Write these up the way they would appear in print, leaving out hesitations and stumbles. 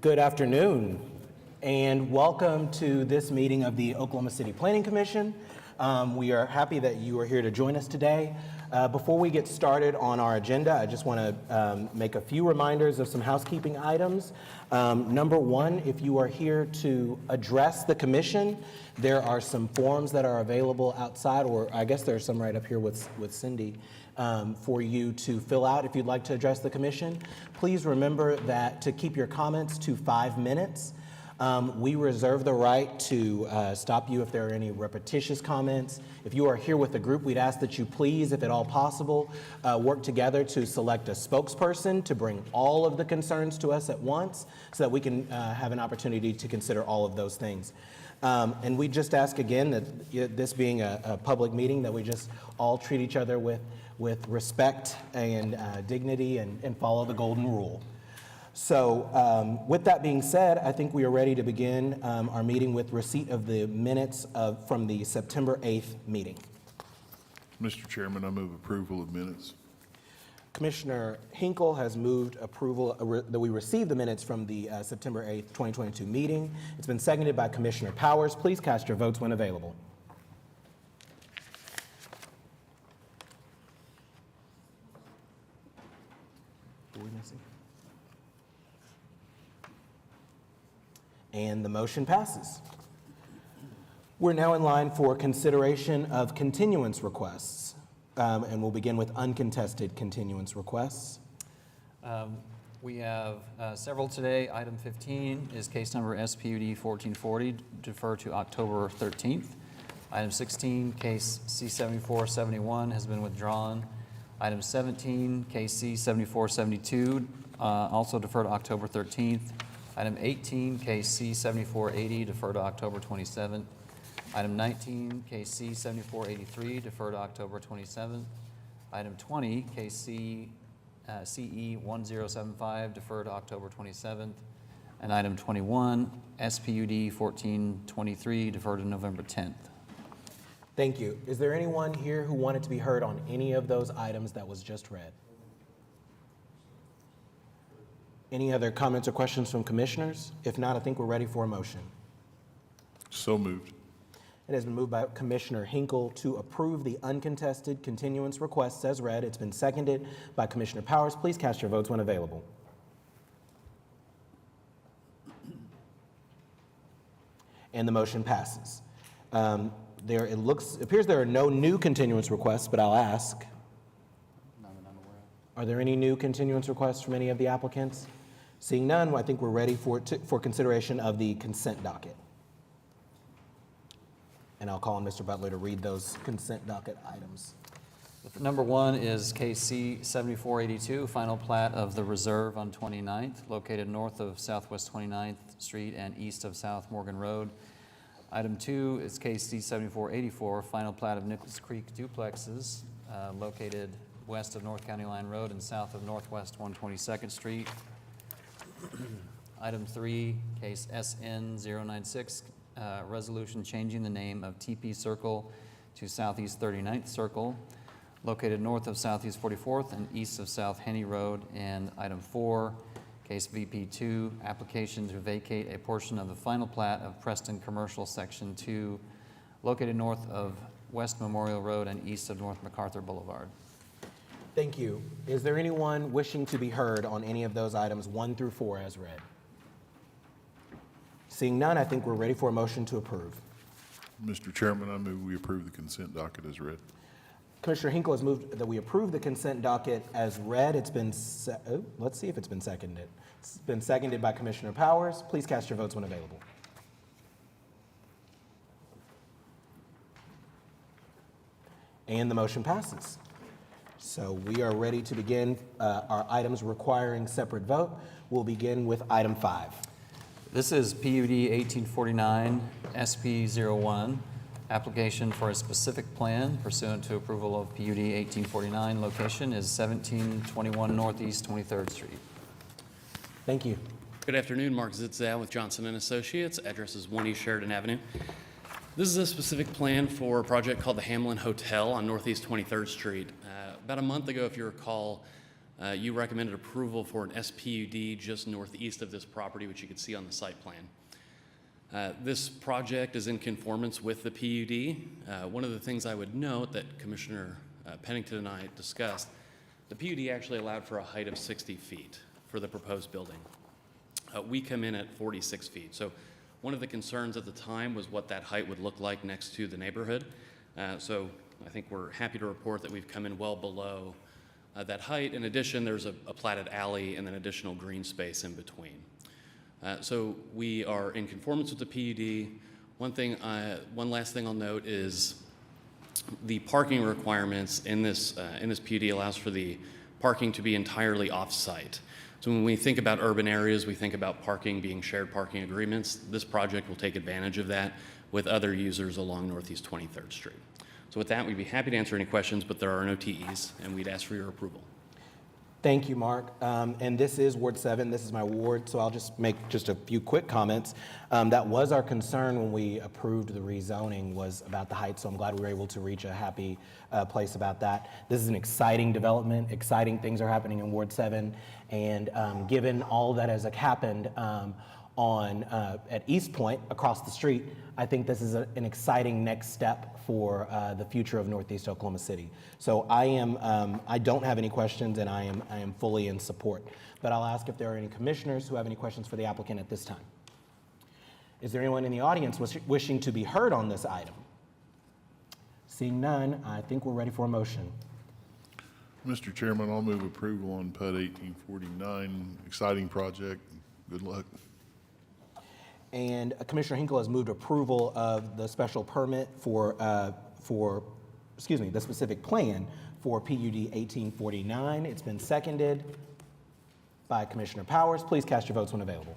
Good afternoon, and welcome to this meeting of the Oklahoma City Planning Commission. We are happy that you are here to join us today. Before we get started on our agenda, I just want to make a few reminders of some housekeeping items. Number one, if you are here to address the commission, there are some forms that are available outside, or I guess there's some right up here with Cindy, for you to fill out if you'd like to address the commission. Please remember that to keep your comments to 5 minutes. We reserve the right to stop you if there are any repetitious comments. If you are here with a group, we'd ask that you please, if at all possible, work together to select a spokesperson to bring all of the concerns to us at once so that we can have an opportunity to consider all of those things. And we just ask again that this being a public meeting, that we just all treat each other with respect and dignity and follow the golden rule. So with that being said, I think we are ready to begin our meeting with receipt of the minutes from the September 8th meeting. Mr. Chairman, I move approval of minutes. Commissioner Hinkle has moved approval that we receive the minutes from the September 8th, 2022 meeting. It's been seconded by Commissioner Powers. Please cast your votes when available. What are we missing? And the motion passes. We're now in line for consideration of continuance requests, and we'll begin with uncontested continuance requests. We have several today. Item 15 is case number SPUD 1440, defer to October 13th. Item 16, case C7471 has been withdrawn. Item 17, case C7472, also defer to October 13th. Item 18, case C7480, defer to October 27th. Item 19, case C7483, defer to October 27th. Item 20, case CE1075, defer to October 27th. And item 21, SPUD 1423, defer to November 10th. Thank you. Is there anyone here who wanted to be heard on any of those items that was just read? Any other comments or questions from commissioners? If not, I think we're ready for a motion. So moved. It has been moved by Commissioner Hinkle to approve the uncontested continuance requests as read. It's been seconded by Commissioner Powers. Please cast your votes when available. And the motion passes. It appears there are no new continuance requests, but I'll ask. Are there any new continuance requests from any of the applicants? Seeing none, I think we're ready for consideration of the consent docket. And I'll call on Mr. Butler to read those consent docket items. Number one is case C7482, final plat of the Reserve on 29th, located north of Southwest 29th Street and east of South Morgan Road. Item 2 is case C7484, final plat of Nichols Creek duplexes, located west of North County Line Road and south of Northwest 122nd Street. Item 3, case SN096, resolution changing the name of TP Circle to Southeast 39th Circle, located north of Southeast 44th and east of South Henny Road. And item 4, case VP2, application to vacate a portion of the final plat of Preston Commercial Section 2, located north of West Memorial Road and east of North MacArthur Boulevard. Thank you. Is there anyone wishing to be heard on any of those items 1 through 4 as read? Seeing none, I think we're ready for a motion to approve. Mr. Chairman, I move we approve the consent docket as read. Commissioner Hinkle has moved that we approve the consent docket as read. It's been, let's see if it's been seconded. It's been seconded by Commissioner Powers. Please cast your votes when available. And the motion passes. So we are ready to begin our items requiring separate vote. We'll begin with item 5. This is PUD 1849 SP01, application for a specific plan pursuant to approval of PUD 1849. Location is 1721 Northeast 23rd Street. Thank you. Good afternoon, Mark Zitzel with Johnson & Associates. Address is 1 East Sheridan Avenue. This is a specific plan for a project called the Hamlin Hotel on Northeast 23rd Street. About a month ago, if you recall, You recommended approval for an SPUD just northeast of this property, which you can see on the site plan. This project is in conformance with the PUD. One of the things I would note that Commissioner Pennington and I discussed, the PUD actually allowed for a height of 60 feet for the proposed building. We come in at 46 feet. So one of the concerns at the time was what that height would look like next to the neighborhood. So I think we're happy to report that we've come in well below that height. In addition, there's a platted alley and then additional green space in between. So we are in conformance with the PUD. One last thing I'll note is the parking requirements in this PUD allows for the parking to be entirely off-site. So when we think about urban areas, we think about parking being shared parking agreements. This project will take advantage of that with other users along Northeast 23rd Street. So with that, we'd be happy to answer any questions, but there are no TEs, and we'd ask for your approval. Thank you, Mark. And this is Ward 7. This is my ward, so I'll just make just a few quick comments. That was our concern when we approved the rezoning, was about the height, so I'm glad we were able to reach a happy place about that. This is an exciting development. Exciting things are happening in Ward 7, and given all that has happened at East Point across the street, I think this is an exciting next step for the future of Northeast Oklahoma City. So I don't have any questions, and I am fully in support. But I'll ask if there are any commissioners who have any questions for the applicant at this time. Is there anyone in the audience wishing to be heard on this item? Seeing none, I think we're ready for a motion. Mr. Chairman, I'll move approval on PUD 1849. Exciting project. Good luck. And Commissioner Hinkle has moved approval of the special permit the specific plan for PUD 1849. It's been seconded by Commissioner Powers. Please cast your votes when available.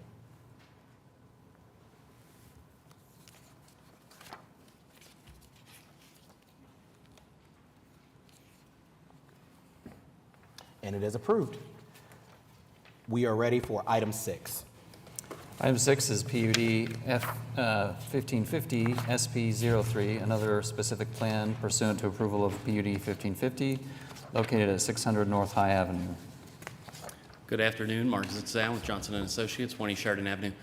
And it is approved. We are ready for item 6. Item 6 is PUD F1550 SP03, another specific plan pursuant to approval of PUD 1550, located at 600 North High Avenue. Good afternoon, Mark Zitzau with Johnson & Associates, 20 Sheridan Avenue.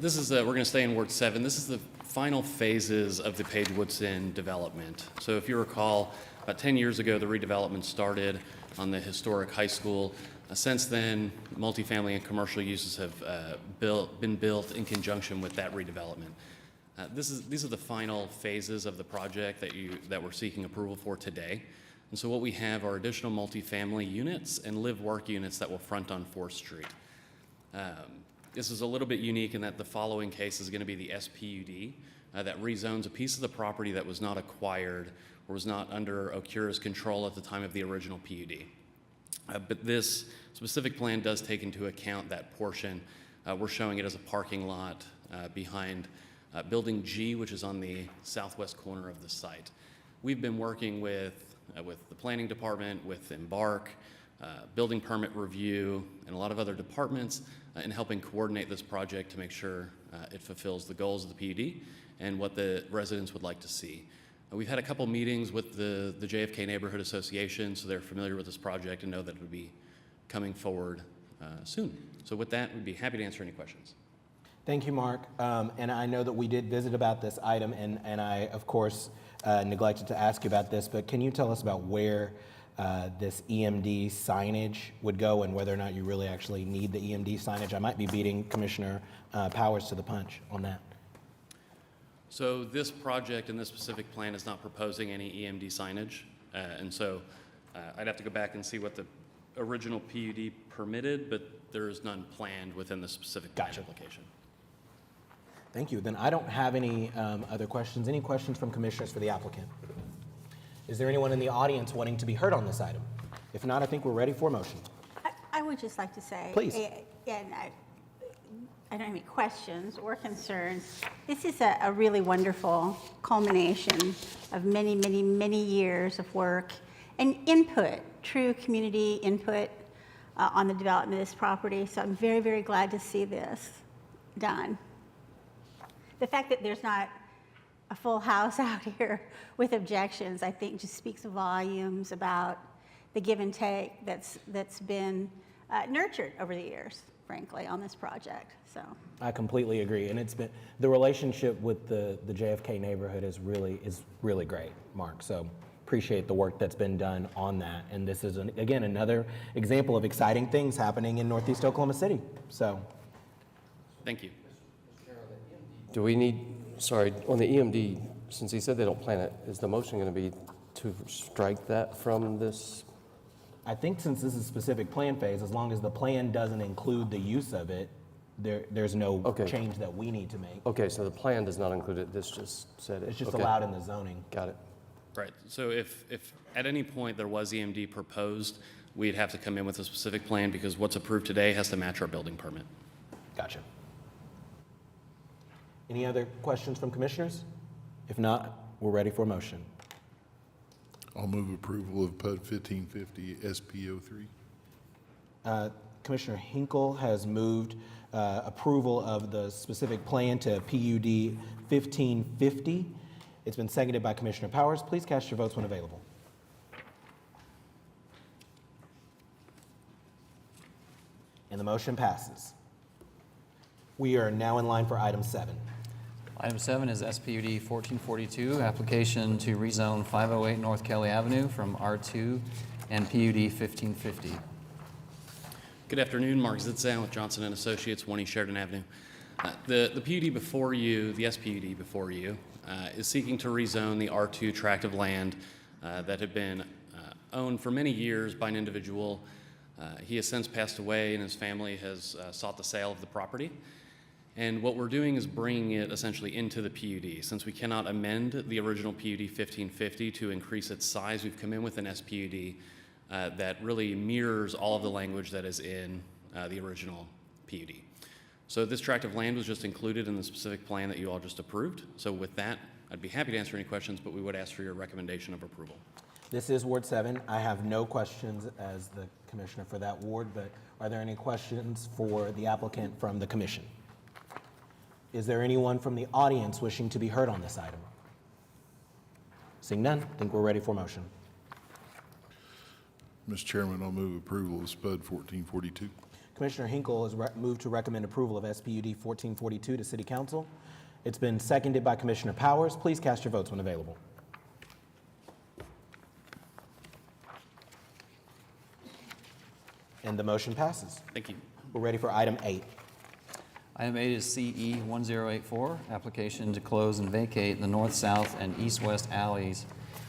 This is, we're going to stay in Ward 7. This is the final phases of the Page Woodson development. So if you recall, about 10 years ago, the redevelopment started on the historic high school. Since then, multifamily and commercial uses have been built in conjunction with that redevelopment. These are the final phases of the project that we're seeking approval for today. And so what we have are additional multifamily units and live-work units that will front on 4th Street. This is a little bit unique in that the following case is going to be the SPUD that rezones a piece of the property that was not acquired or was not under OCURA's control at the time of the original PUD. But this specific plan does take into account that portion. We're showing it as a parking lot behind Building G, which is on the southwest corner of the site. We've been working with the planning department, with Embark, building permit review, and a lot of other departments in helping coordinate this project to make sure it fulfills the goals of the PUD and what the residents would like to see. We've had a couple meetings with the JFK Neighborhood Association, so they're familiar with this project and know that it would be coming forward soon. So with that, we'd be happy to answer any questions. Thank you, Mark. And I know that we did visit about this item, and I, of course, neglected to ask you about this, but can you tell us about where this EMD signage would go and whether or not you really actually need the EMD signage? I might be beating Commissioner Powers to the punch on that. So this project and this specific plan is not proposing any EMD signage, and so I'd have to go back and see what the original PUD permitted, but there is none planned within the specific plan application. Thank you. Then I don't have any other questions. Any questions from commissioners for the applicant? Is there anyone in the audience wanting to be heard on this item? If not, I think we're ready for a motion. I would just like to say, Please. And I don't have any questions or concerns. This is a really wonderful culmination of many, many, many years of work and input, true community input on the development of this property. So I'm very, very glad to see this done. The fact that there's not a full house out here with objections, I think just speaks volumes about the give and take that's been nurtured over the years, frankly, on this project. So I completely agree, and it's been, the relationship with the JFK neighborhood is really great, Mark. So appreciate the work that's been done on that, and this is again another example of exciting things happening in Northeast Oklahoma City. So, Thank you. Do we need, sorry, on the EMD, since he said they don't plan it, is the motion going to be to strike that from this? I think since this is specific plan phase, as long as the plan doesn't include the use of it, there's no Okay. change that we need to make. Okay, so the plan does not include it, this just said it. It's just Okay. allowed in the zoning. Got it. Right, so if at any point there was EMD proposed, we'd have to come in with a specific plan because what's approved today has to match our building permit. Gotcha. Any other questions from commissioners? If not, we're ready for a motion. I'll move approval of PUD 1550 SP03. Commissioner Hinkle has moved approval of the specific plan to PUD 1550. It's been seconded by Commissioner Powers. Please cast your votes when available. And the motion passes. We are now in line for item 7. Item 7 is SPUD 1442, application to rezone 508 North Kelly Avenue from R2 and PUD 1550. Good afternoon, Mark Zitzan with Johnson and Associates, 1 East Sheridan Avenue. The PUD before you, the SPUD before you, is seeking to rezone the R2 tract of land that had been owned for many years by an individual. He has since passed away, and his family has sought the sale of the property. And what we're doing is bringing it essentially into the PUD. Since we cannot amend the original PUD 1550 to increase its size, we've come in with an SPUD that really mirrors all of the language that is in the original PUD. So this tract of land was just included in the specific plan that you all just approved. So with that, I'd be happy to answer any questions, but we would ask for your recommendation of approval. This is Ward 7. I have no questions as the commissioner for that ward, but are there any questions for the applicant from the commission? Is there anyone from the audience wishing to be heard on this item? Seeing none, I think we're ready for motion. Mr. Chairman, I'll move approval of SPUD 1442. Commissioner Hinkle has moved to recommend approval of SPUD 1442 to City Council. It's been seconded by Commissioner Powers. Please cast your votes when available. And the motion passes. Thank you. We're ready for item 8. Item 8 is CE 1084, application to close and vacate the north, south, and east-west alleys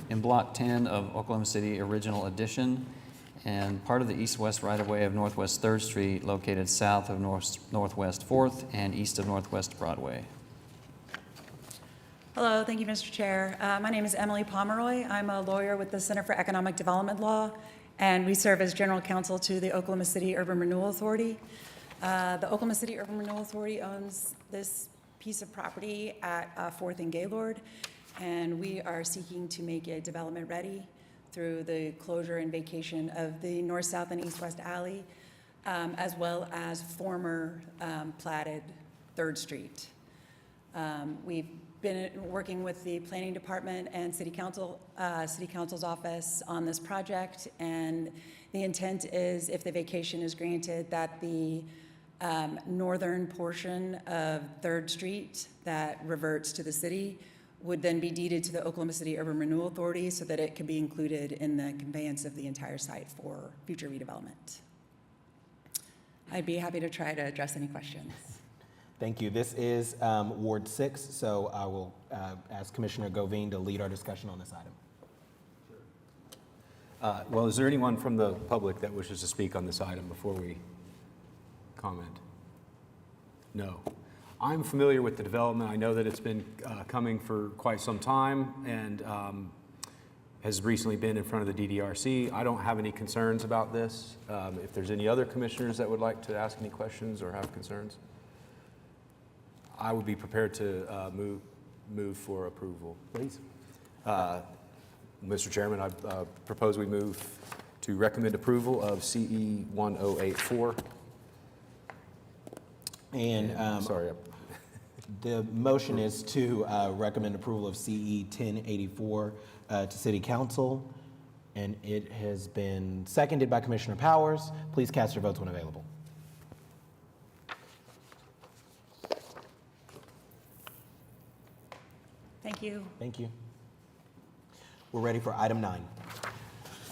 in Block 10 of Oklahoma City Original Edition and part of the east-west right-of-way of Northwest 3rd Street located south of Northwest 4th and east of Northwest Broadway. Hello, thank you, Mr. Chair. My name is Emily Pomeroy. I'm a lawyer with the Center for Economic Development Law, and we serve as general counsel to the Oklahoma City Urban Renewal Authority. The Oklahoma City Urban Renewal Authority owns this piece of property at 4th and Gaylord, and we are seeking to make it development ready through the closure and vacation of the north, south, and east-west alley, as well as former platted 3rd Street. We've been working with the planning department and city council's office on this project, and the intent is, if the vacation is granted, that the northern portion of 3rd Street that reverts to the city would then be deeded to the Oklahoma City Urban Renewal Authority so that it could be included in the conveyance of the entire site for future redevelopment. I'd be happy to try to address any questions. Thank you. This is Ward 6, so I will ask Commissioner Govine to lead our discussion on this item. Well, is there anyone from the public that wishes to speak on this item before we comment? No. I'm familiar with the development. I know that it's been coming for quite some time and has recently been in front of the DDRC. I don't have any concerns about this. If there's any other commissioners that would like to ask any questions or have concerns, I would be prepared to move for approval. Please. Mr. Chairman, I propose we move to recommend approval of CE 1084. And Sorry. the motion is to recommend approval of CE 1084 to City Council. And it has been seconded by Commissioner Powers. Please cast your votes when available. Thank you. Thank you. We're ready for item 9.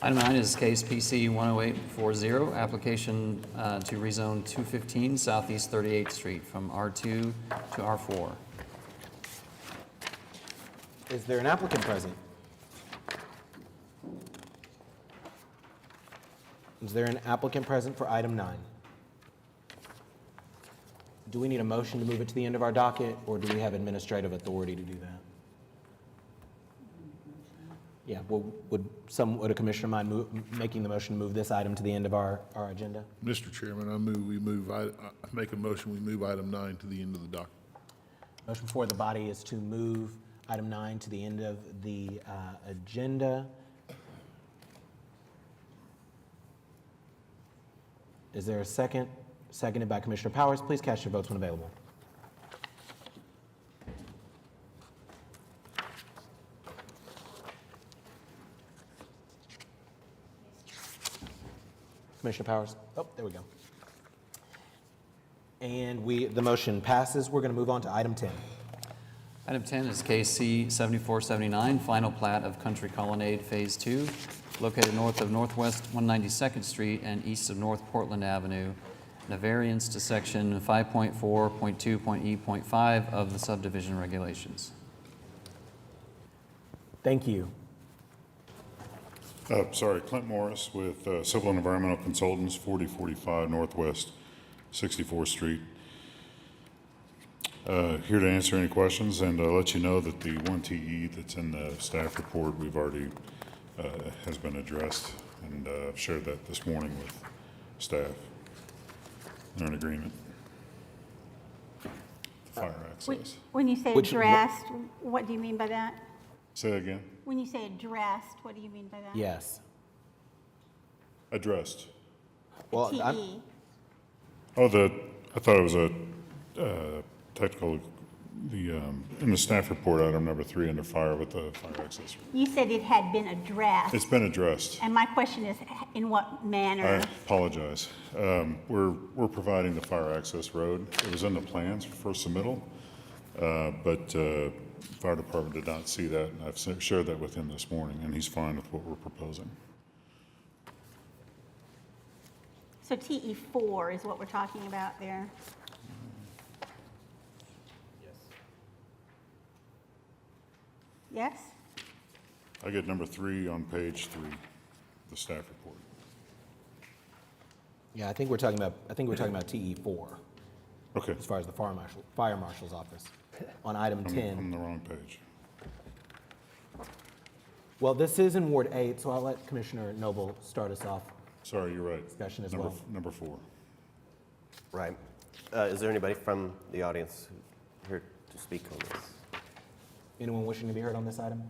Item 9 is case PC 10840, application to rezone 215 Southeast 38th Street from R2 to R4. Is there an applicant present? Is there an applicant present for item 9? Do we need a motion to move it to the end of our docket, or do we have administrative authority to do that? Yeah, well, would a commissioner mind making the motion to move this item to the end of our agenda? Mr. Chairman, I make a motion, we move item 9 to the end of the docket. Motion before the body is to move item 9 to the end of the agenda. Is there a second? Seconded by Commissioner Powers. Please cast your votes when available. Commissioner Powers? Oh, there we go. And the motion passes. We're going to move on to item 10. Item 10 is case C 7479, final plat of Country Colonnade Phase 2, located north of Northwest 192nd Street and east of North Portland Avenue, and a variance to section 5.4.2.E.5 of the subdivision regulations. Thank you. Clint Morris with Civil and Environmental Consultants, 4045 Northwest 64th Street. Here to answer any questions and let you know that the one TE that's in the staff report we've already has been addressed, and I've shared that this morning with staff. They're in agreement. The fire access. When you say addressed, what do you mean by that? Say that again. When you say addressed, what do you mean by that? Yes. Addressed. Well, TE. I thought it was a technical, in the staff report, item number 3 under fire with the fire access. You said it had been addressed. It's been addressed. And my question is, in what I manner? apologize. We're providing the fire access road. It was in the plans for submittal, but fire department did not see that, and I've shared that with him this morning, and he's fine with what we're proposing. So TE4 is what we're talking about there. Yes? I get number 3 on page 3, the staff report. Yeah, I think we're talking about TE4 Okay, as far as the fire marshal's office on item 10. I'm on the wrong page. Well, this is in Ward 8, so I'll let Commissioner Noble start us off. Sorry, you're right. Discussion as Number well. Number 4. Right. Is there anybody from the audience here to speak on this? Anyone wishing to be heard on this item?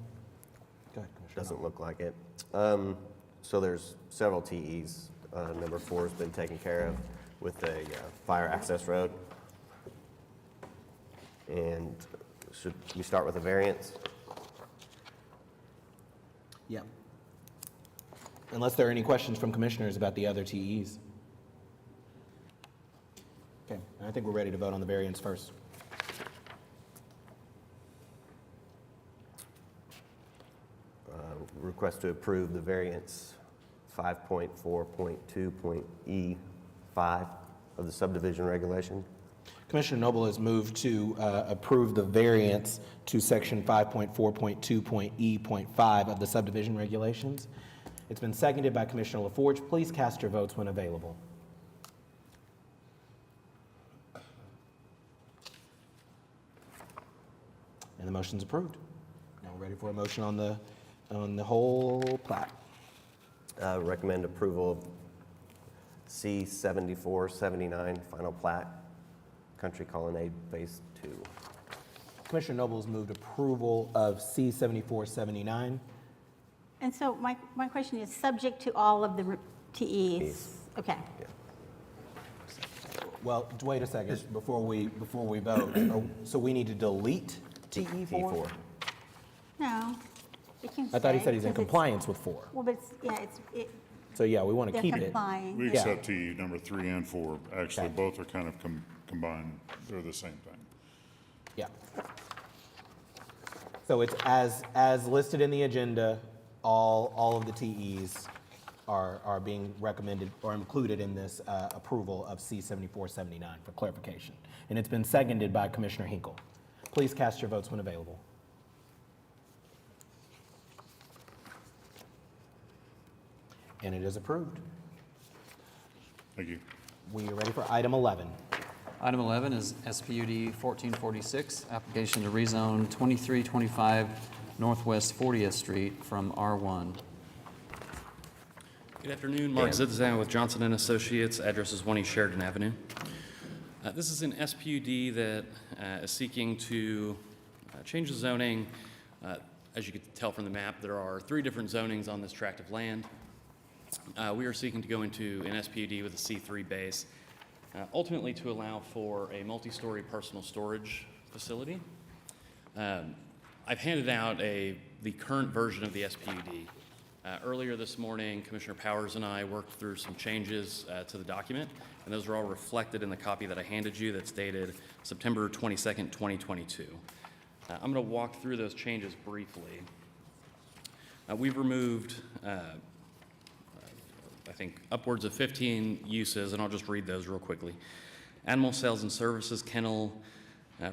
Go ahead, Commissioner. Doesn't look like it. So there's several TEs. Number 4 has been taken care of with a fire access road. And should we start with a variance? Yeah. Unless there are any questions from commissioners about the other TEs. Okay, I think we're ready to vote on the variance first. Request to approve the variance 5.4.2.E5 of the subdivision regulation. Commissioner Noble has moved to approve the variance to section 5.4.2.E.5 of the subdivision regulations. It's been seconded by Commissioner LaForge. Please cast your votes when available. And the motion's approved. Now we're ready for a motion on the whole plat. Recommend approval of C7479 final plat, Country Colonnade Phase 2. Commissioner Noble has moved approval of C7479. And so my question is, subject to all of the TEs? Okay. Well, wait a second, before we vote. So we need to delete TE4? T4. No. It can I thought he say, said he's in 'cause it's- compliance with 4. Well, but So yeah, we want to they're keep it. complying. We Yeah. accept TE number 3 and 4. Actually, Okay. both are kind of combined. They're the same thing. Yeah. So it's as listed in the agenda, all of the TEs are being recommended or included in this approval of C-7479 for clarification. And it's been seconded by Commissioner Hinkle. Please cast your votes when available. And it is approved. Thank you. We are ready for item 11. Item 11 is SPUD 1446, application to rezone 2325 Northwest 40th Street from R1. Good afternoon, Mark Zitzan with Johnson and Associates. Address is 1 East Sheridan Avenue. This is an SPUD that is seeking to change the zoning. As you can tell from the map, there are 3 different zonings on this tract of land. We are seeking to go into an SPUD with a C3 base, ultimately to allow for a multi-story personal storage facility. I've handed out the current version of the SPUD. Earlier this morning, Commissioner Powers and I worked through some changes to the document, and those are all reflected in the copy that I handed you that's dated September 22nd, 2022. I'm going to walk through those changes briefly. We've removed I think upwards of 15 uses, and I'll just read those real quickly. Animal sales and services, kennel,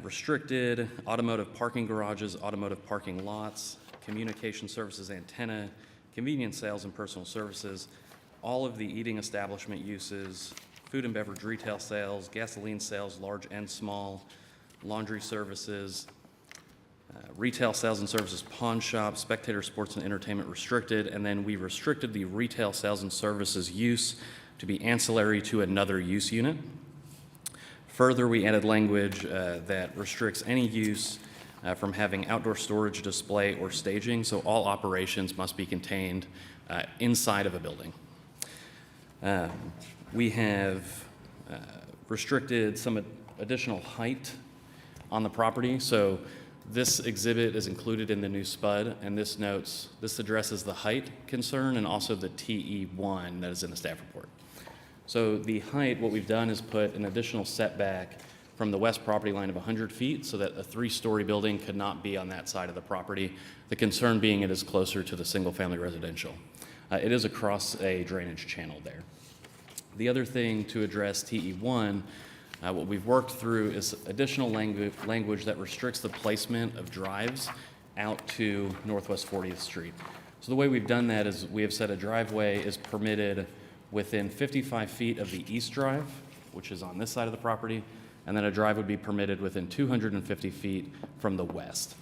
restricted, automotive parking garages, automotive parking lots, communication services, antenna, convenience sales and personal services, all of the eating establishment uses, food and beverage retail sales, gasoline sales, large and small, laundry services, retail sales and services, pawn shops, spectator sports and entertainment restricted, and then we restricted the retail sales and services use to be ancillary to another use unit. Further, we added language that restricts any use from having outdoor storage, display, or staging, so all operations must be contained inside of a building. We have restricted some additional height on the property, so this exhibit is included in the new Spud, and this addresses the height concern and also the TE1 that is in the staff report. So the height, what we've done is put an additional setback from the west property line of 100 feet so that a 3-story building could not be on that side of the property. The concern being it is closer to the single-family residential. It is across a drainage channel there. The other thing to address TE1, what we've worked through is additional language that restricts the placement of drives out to Northwest 40th Street. So the way we've done that is we have said a driveway is permitted within 55 feet of the east drive, which is on this side of the property, and then a drive would be permitted within 250 feet from the west.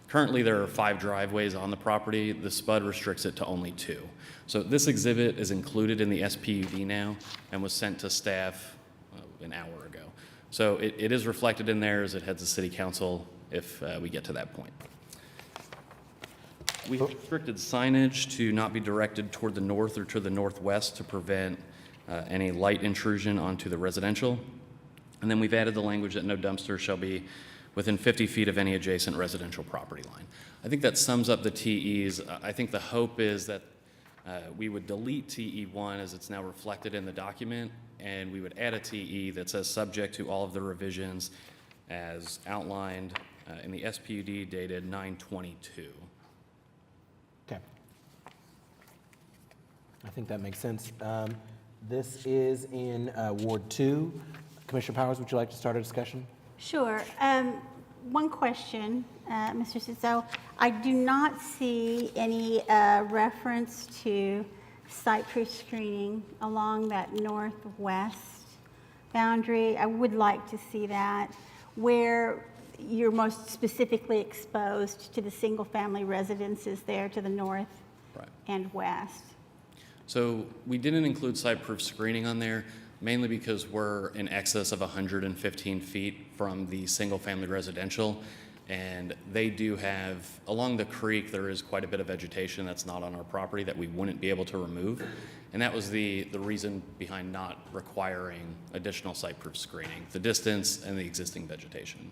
Currently, there are 5 driveways on the property. The Spud restricts it to only 2. So this exhibit is included in the SPUD now and was sent to staff an hour ago. So it is reflected in there as it heads to City Council if we get to that point. We restricted signage to not be directed toward the north or to the northwest to prevent any light intrusion onto the residential. And then we've added the language that no dumpster shall be within 50 feet of any adjacent residential property line. I think that sums up the TEs. I think the hope is that we would delete TE1 as it's now reflected in the document, and we would add a TE that says subject to all of the revisions as outlined in the SPUD dated 9/22. Okay. I think that makes sense. This is in Ward 2. Commissioner Powers, would you like to start a discussion? Sure. One question, Mr. Sizzo. I do not see any reference to site-proof screening along that northwest boundary. I would like to see that, where you're most specifically exposed to the single-family residences there to the north and west. So we didn't include site-proof screening on there, mainly because we're in excess of 115 feet from the single-family residential, and they do have, along the creek, there is quite a bit of vegetation that's not on our property that we wouldn't be able to remove, and that was the reason behind not requiring additional site-proof screening, the distance and the existing vegetation.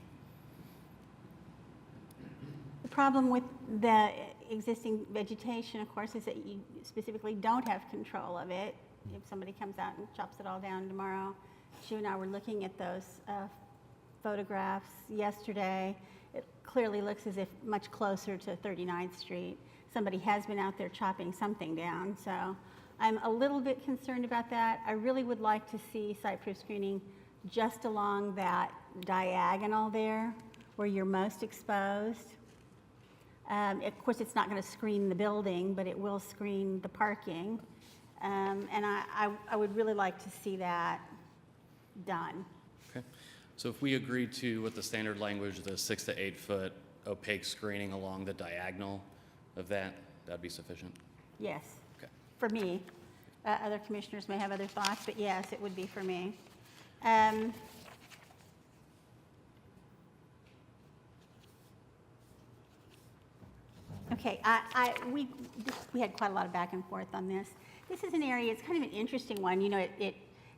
The problem with the existing vegetation, of course, is that you specifically don't have control of it. If somebody comes out and chops it all down tomorrow. Sue and I were looking at those photographs yesterday. It clearly looks as if much closer to 39th Street. Somebody has been out there chopping something down, so I'm a little bit concerned about that. I really would like to see site-proof screening just along that diagonal there where you're most exposed. Of course, it's not going to screen the building, but it will screen the parking. And I would really like to see that done. Okay. So if we agree to with the standard language, the 6 to 8 foot opaque screening along the diagonal of that'd be sufficient? Yes. Okay. For me. Other commissioners may have other thoughts, but yes, it would be for me. Okay, we had quite a lot of back and forth on this. This is an area, it's kind of an interesting one. You know,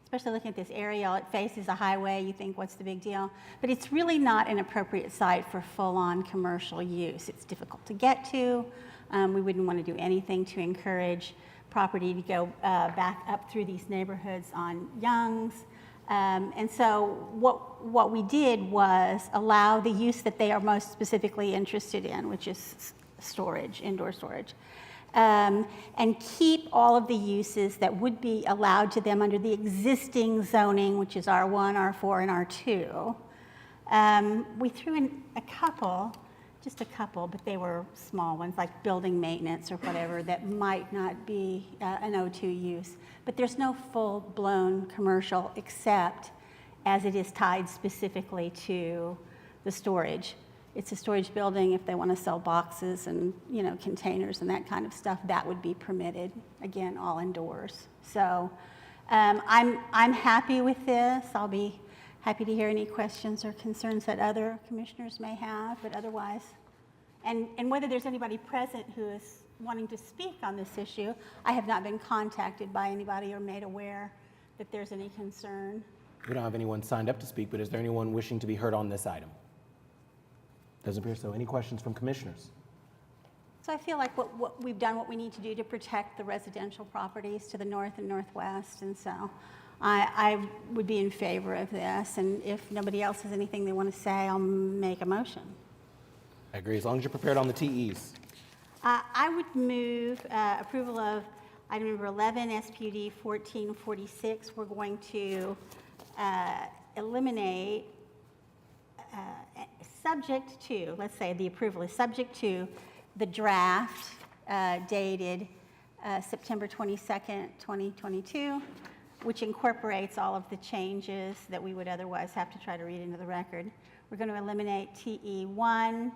especially looking at this aerial, it faces a highway, you think, what's the big deal? But it's really not an appropriate site for full-on commercial use. It's difficult to get to. We wouldn't want to do anything to encourage property to go back up through these neighborhoods on Young's. And so what we did was allow the use that they are most specifically interested in, which is storage, indoor storage, and keep all of the uses that would be allowed to them under the existing zoning, which is R1, R4, and R2. We threw in just a couple, but they were small ones, like building maintenance or whatever, that might not be an O2 use. But there's no full-blown commercial except as it is tied specifically to the storage. It's a storage building. If they want to sell boxes and, you know, containers and that kind of stuff, that would be permitted. Again, all indoors. So I'm happy with this. I'll be happy to hear any questions or concerns that other commissioners may have, but otherwise, and whether there's anybody present who is wanting to speak on this issue, I have not been contacted by anybody or made aware that there's any concern. We don't have anyone signed up to speak, but is there anyone wishing to be heard on this item? Doesn't appear so. Any questions from commissioners? So I feel like what we've done what we need to do to protect the residential properties to the north and northwest, and so I would be in favor of this, and if nobody else has anything they want to say, I'll make a motion. I agree, as long as you're prepared on the TEs. I would move approval of item number 11, SPUD 1446. We're going to eliminate, subject to, let's say the approval is subject to the draft dated September 22nd, 2022, which incorporates all of the changes that we would otherwise have to try to read into the record. We're going to eliminate TE1,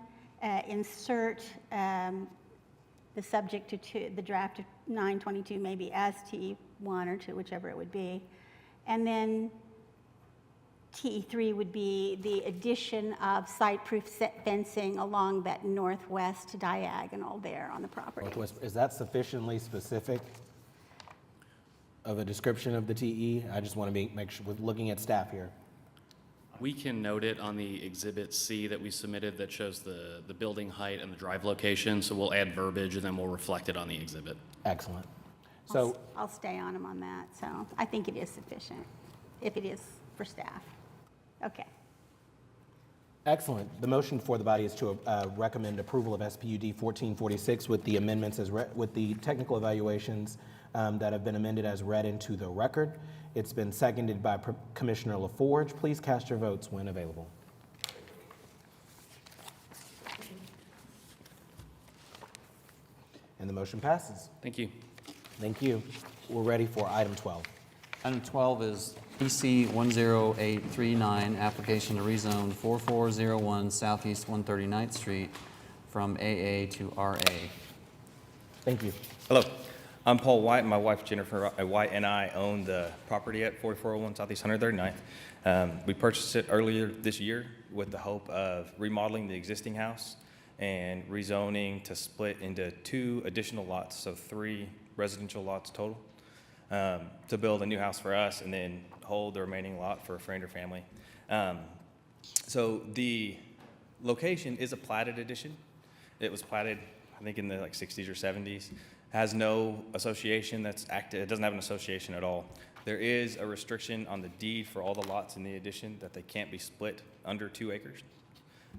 insert the subject to the draft of 922 maybe as TE1 or 2, whichever it would be. And then TE3 would be the addition of site-proof fencing along that northwest diagonal there on the property. Northwest, is that sufficiently specific of a description of the TE? I just want to make sure, with looking at staff here. We can note it on the Exhibit C that we submitted that shows the building height and the drive location, so we'll add verbiage and then we'll reflect it on the exhibit. Excellent. So I'll stay on them on that, so I think it is sufficient, if it is for staff. Okay. excellent. The motion for the body is to recommend approval of SPUD 1446 with the amendments with the technical evaluations that have been amended as read into the record. It's been seconded by Commissioner LaForge. Please cast your votes when available. And the motion passes. Thank you. Thank you. We're ready for item 12. Item 12 is PC 10839, application to rezone 4401 Southeast 139th Street from AA to RA. Thank you. Hello, I'm Paul White. My wife Jennifer White and I own the property at 4401 Southeast 139th. We purchased it earlier this year with the hope of remodeling the existing house and rezoning to split into 2 additional lots, so 3 residential lots total, to build a new house for us and then hold the remaining lot for a friend or family. So the location is a platted addition. It was platted I think in the like 60s or 70s, has no association that's active. It doesn't have an association at all. There is a restriction on the deed for all the lots in the addition that they can't be split under 2 acres.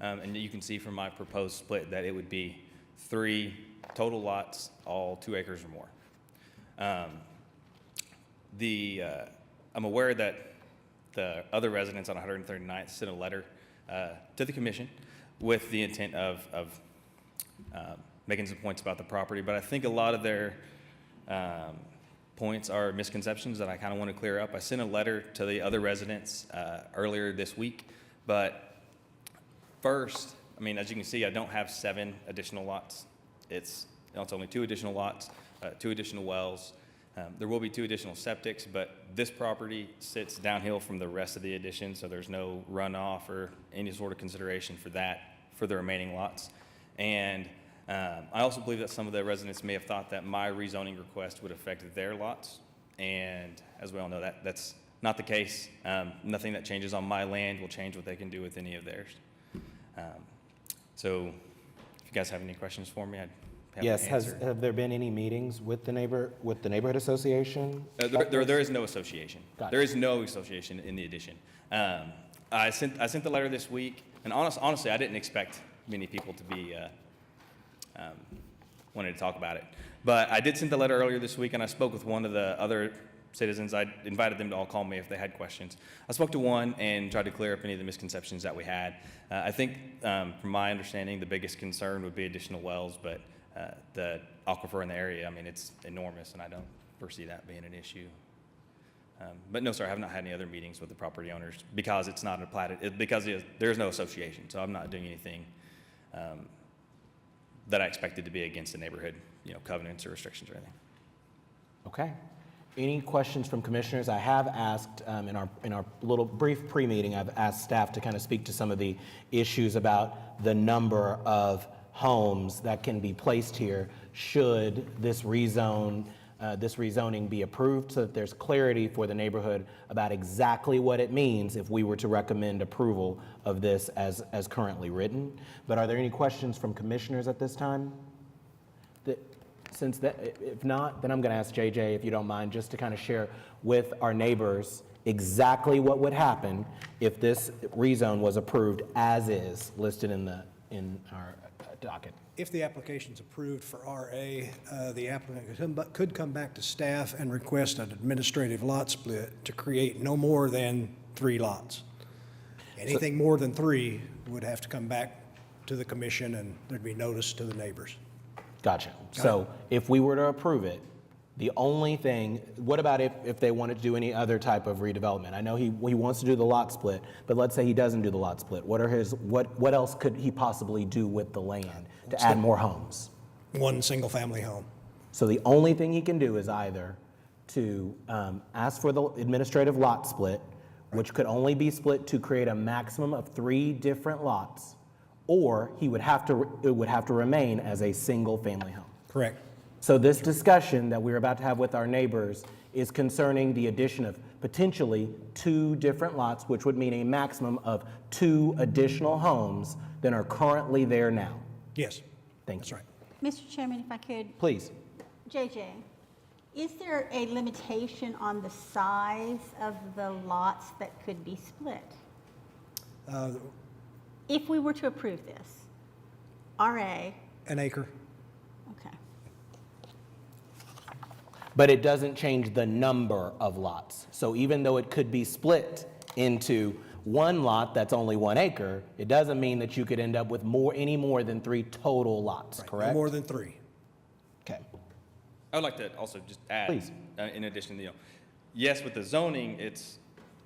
And you can see from my proposed split that it would be 3 total lots, all 2 acres or more. I'm aware that the other residents on 139th sent a letter to the commission with the intent of making some points about the property, but I think a lot of their points are misconceptions that I kind of want to clear up. I sent a letter to the other residents earlier this week, but first, I mean, as you can see, I don't have 7 additional lots. It's only 2 additional lots, 2 additional wells. There will be 2 additional septics, but this property sits downhill from the rest of the addition, so there's no runoff or any sort of consideration for that for the remaining lots. And I also believe that some of the residents may have thought that my rezoning request would affect their lots, and as we all know, that's not the case. Nothing that changes on my land will change what they can do with any of theirs. So if you guys have any questions for me, I'd have Yes, an answer. have there been any meetings with the neighborhood association? There is no association. Got it. There is no association in the addition. I sent the letter this week, and honestly, I didn't expect many people to be wanting to talk about it. But I did send the letter earlier this week, and I spoke with one of the other citizens. I invited them to all call me if they had questions. I spoke to one and tried to clear up any of the misconceptions that we had. I think, from my understanding, the biggest concern would be additional wells, but the aquifer in the area, I mean, it's enormous, and I don't foresee that being an issue. But no, sir, I have not had any other meetings with the property owners because it's not a platted, because there's no association, so I'm not doing anything that I expected to be against the neighborhood, covenants or restrictions or anything. Okay. Any questions from commissioners? I have asked, in our little brief pre-meeting, I've asked staff to kind of speak to some of the issues about the number of homes that can be placed here should this rezoning be approved, so that there's clarity for the neighborhood about exactly what it means if we were to recommend approval of this as currently written. But are there any questions from commissioners at this time? If not, then I'm going to ask JJ, if you don't mind, just to kind of share with our neighbors exactly what would happen if this rezone was approved as is listed in our docket. If the application's approved for RA, the applicant could come back to staff and request an administrative lot split to create no more than 3 lots. Anything more than 3 would have to come back to the commission, and there'd be notice to the neighbors. Gotcha. So if we were to approve it, the only thing, what about if they wanted to do any other type of redevelopment? I know he wants to do the lot split, but let's say he doesn't do the lot split. What else could he possibly do with the land to add more homes? 1 single-family home. So the only thing he can do is either to ask for the administrative lot split, which could only be split to create a maximum of 3 different lots, or it would have to remain as a single-family home. Correct. So this discussion that we're about to have with our neighbors is concerning the addition of potentially 2 different lots, which would mean a maximum of 2 additional homes than are currently there now. Yes. Thank That's you. right. Mr. Chairman, if I could, Please. JJ, is there a limitation on the size of the lots that could be split? If we were to approve this, RA, An acre. okay. But it doesn't change the number of lots. So even though it could be split into 1 lot that's only 1 acre, it doesn't mean that you could end up with any more than 3 total lots, Right. correct? No more than 3. Okay. I would like to also just add, Please. in addition, yes, with the zoning, it's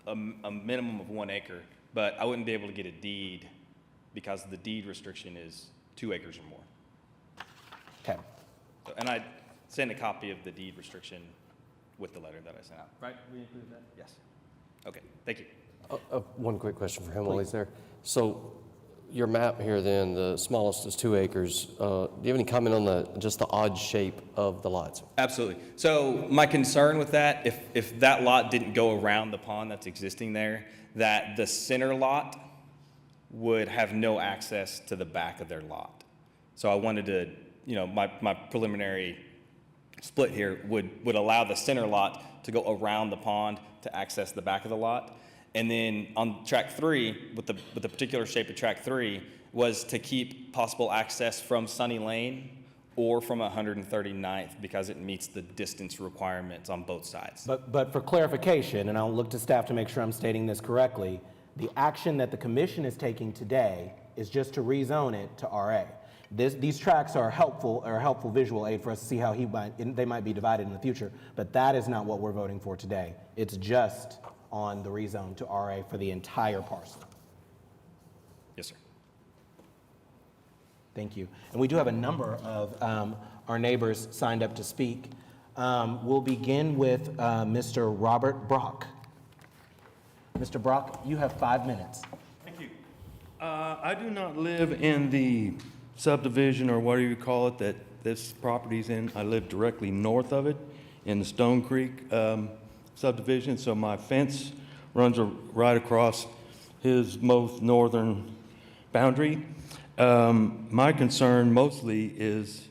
a minimum of 1 acre, but I wouldn't be able to get a deed because the deed restriction is 2 acres or more. Okay. And I sent a copy of the deed restriction with the letter that I sent out. Right? We included that? Yes. Okay, thank you. One quick question for him while he's there. So your map here then, the smallest is 2 acres. Do you have any comment on just the odd shape of the lots? Absolutely. So my concern with that, if that lot didn't go around the pond that's existing there, that the center lot would have no access to the back of their lot. So I wanted to, you know, my preliminary split here would allow the center lot to go around the pond to access the back of the lot. And then on track 3, with the particular shape of track 3, was to keep possible access from Sunny Lane or from 139th because it meets the distance requirements on both sides. But for clarification, and I'll look to staff to make sure I'm stating this correctly, the action that the commission is taking today is just to rezone it to RA. These tracks are a helpful visual aid for us to see how they might be divided in the future, but that is not what we're voting for today. It's just on the rezone to RA for the entire parcel. Yes, sir. Thank you. And we do have a number of our neighbors signed up to speak. We'll begin with Mr. Robert Brock. Mr. Brock, you have 5 minutes. Thank you. I do not live in the subdivision, or whatever you call it, that this property's in. I live directly north of it in the Stone Creek subdivision, so my fence runs right across his most northern boundary. My concern mostly is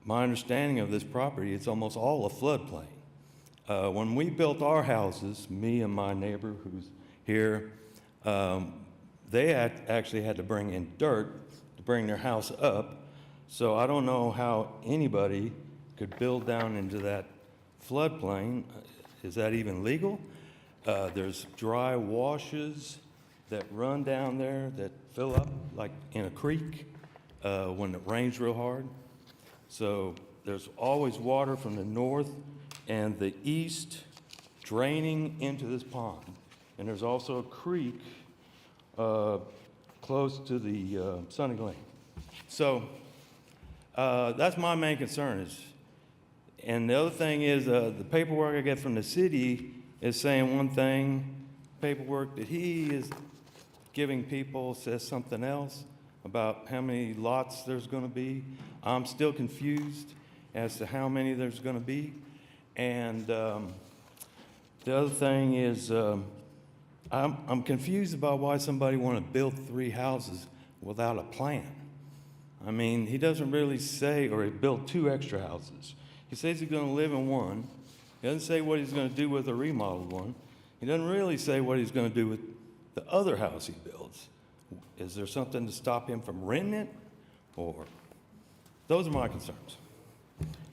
my understanding of this property. It's almost all a floodplain. When we built our houses, me and my neighbor who's here, they actually had to bring in dirt to bring their house up. So I don't know how anybody could build down into that floodplain. Is that even legal? There's dry washes that run down there that fill up like in a creek when it rains real hard. So there's always water from the north and the east draining into this pond. And there's also a creek close to the Sunny Lane. So that's my main concern is, and the other thing is the paperwork I get from the city is saying one thing, paperwork that he is giving people says something else about how many lots there's going to be. I'm still confused as to how many there's going to be. And the other thing is I'm confused about why somebody want to build 3 houses without a plan. I mean, he doesn't really say, or he built 2 extra houses. He says he's going to live in one. He doesn't say what he's going to do with a remodeled one. He doesn't really say what he's going to do with the other house he builds. Is there something to stop him from renting it? Or those are my concerns.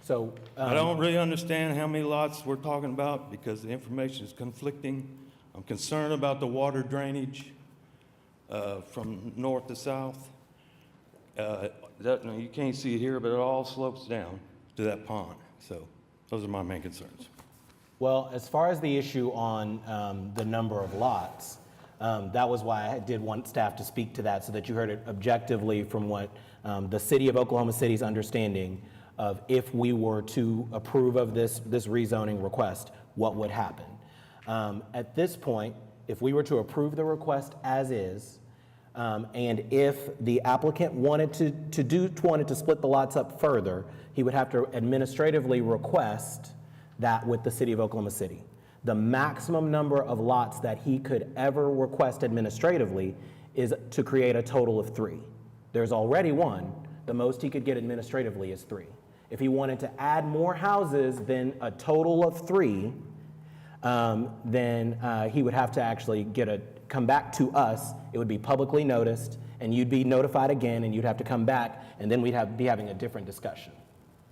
So I don't really understand how many lots we're talking about because the information is conflicting. I'm concerned about the water drainage from north to south. You can't see it here, but it all slopes down to that pond. So those are my main concerns. well, as far as the issue on the number of lots, that was why I did want staff to speak to that so that you heard it objectively from what the city of Oklahoma City's understanding of if we were to approve of this rezoning request, what would happen. At this point, if we were to approve the request as is, and if the applicant wanted to split the lots up further, he would have to administratively request that with the city of Oklahoma City. The maximum number of lots that he could ever request administratively is to create a total of 3. There's already 1. The most he could get administratively is 3. If he wanted to add more houses than a total of 3, then he would have to actually come back to us. It would be publicly noticed, and you'd be notified again, and you'd have to come back, and then we'd be having a different discussion.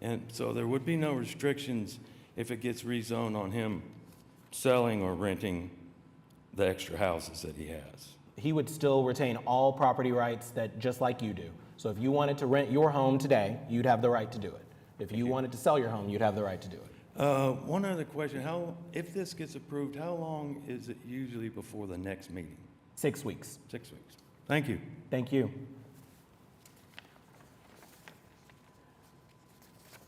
And so there would be no restrictions if it gets rezoned on him selling or renting the extra houses that he has. He would still retain all property rights that just like you do. So if you wanted to rent your home today, you'd have the right to do it. If you wanted to sell your home, you'd have the right to do it. One other question, if this gets approved, how long is it usually before the next meeting? 6 weeks. 6 weeks. Thank you. Thank you.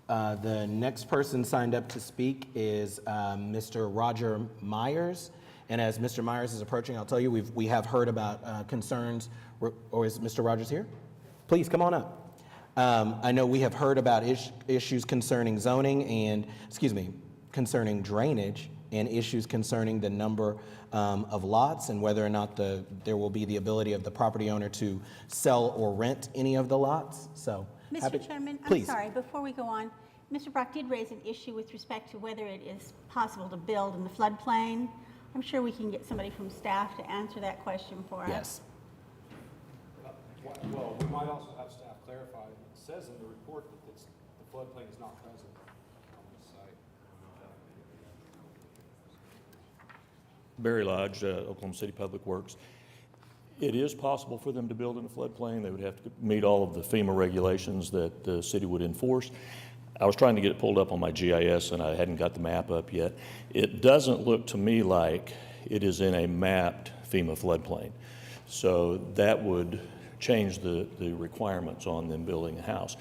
The next person signed up to speak is Mr. Roger Myers. And as Mr. Myers is approaching, I'll tell you, we have heard about concerns, or is Mr. Rogers here? Please, come on up. I know we have heard about issues concerning zoning and, concerning drainage and issues concerning the number of lots and whether or not there will be the ability of the property owner to sell or rent any of the lots. So Happy- Mr. Chairman, I'm Please. sorry, before we go on, Mr. Brock did raise an issue with respect to whether it is possible to build in the floodplain. I'm sure we can get somebody from staff to answer that question for us. Yes. Well, we might also have staff clarify. It says in the report that the floodplain is not present on this site. Barry Lodge, Oklahoma City Public Works. It is possible for them to build in a floodplain. They would have to meet all of the FEMA regulations that the city would enforce. I was trying to get it pulled up on my GIS and I hadn't got the map up yet. It doesn't look to me like it is in a mapped FEMA floodplain. So that would change the requirements on them building a house.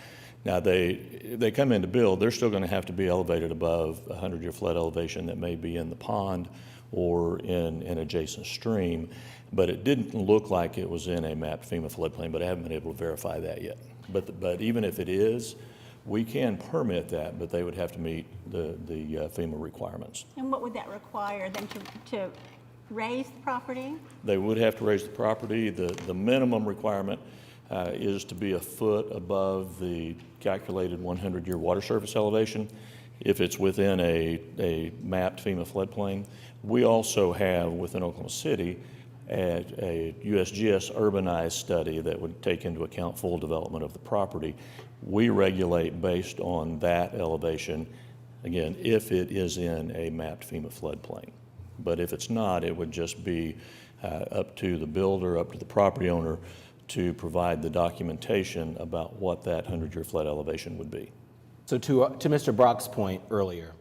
Now, they come in to build, they're still going to have to be elevated above a 100-year flood elevation that may be in the pond or in an adjacent stream, but it didn't look like it was in a mapped FEMA floodplain, but I haven't been able to verify that yet. But even if it is, we can permit that, but they would have to meet the FEMA requirements. And what would that require, them to raise the property? They would have to raise the property. The minimum requirement is to be a foot above the calculated 100-year water surface elevation if it's within a mapped FEMA floodplain. We also have, within Oklahoma City, a USGS urbanized study that would take into account full development of the property. We regulate based on that elevation, again, if it is in a mapped FEMA floodplain. But if it's not, it would just be up to the builder, up to the property owner to provide the documentation about what that 100-year flood elevation would be. So to Mr. Brock's point earlier,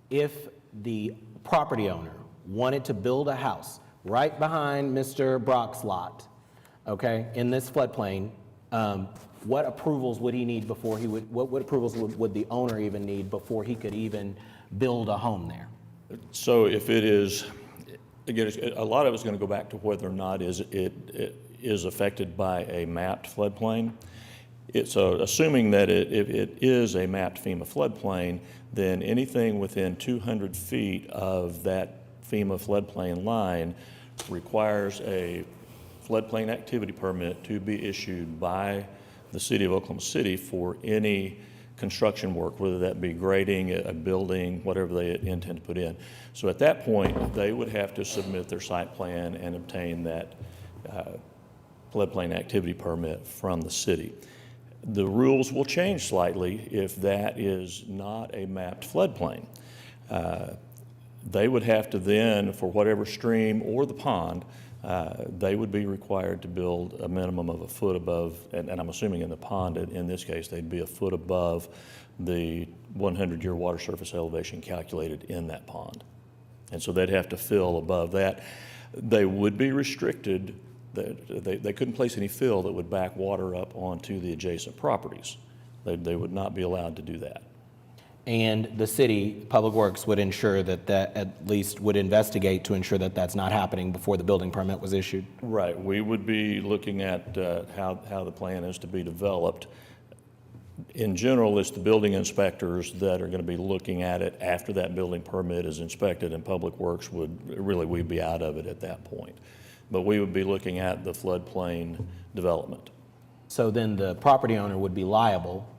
if the property owner wanted to build a house right behind Mr. Brock's lot, okay, in this floodplain, what approvals would he need before he would, what approvals would the owner even need before he could even build a home there? So if it is, again, a lot of it's going to go back to whether or not it is affected by a mapped floodplain. So assuming that if it is a mapped FEMA floodplain, then anything within 200 feet of that FEMA floodplain line requires a floodplain activity permit to be issued by the city of Oklahoma City for any construction work, whether that be grading, a building, whatever they intend to put in. So at that point, they would have to submit their site plan and obtain that floodplain activity permit from the city. The rules will change slightly if that is not a mapped floodplain. They would have to then, for whatever stream or the pond, they would be required to build a minimum of a foot above, and I'm assuming in the pond, in this case, they'd be a foot above the 100-year water surface elevation calculated in that pond. And so they'd have to fill above that. They would be restricted. They couldn't place any fill that would back water up onto the adjacent properties. They would not be allowed to do that. And the city, Public Works, would ensure that at least would investigate to ensure that that's not happening before the building permit was issued? Right. We would be looking at how the plan is to be developed. In general, it's the building inspectors that are going to be looking at it after that building permit is inspected, and Public Works we'd be out of it at that point. But we would be looking at the floodplain development. So then the property owner would be liable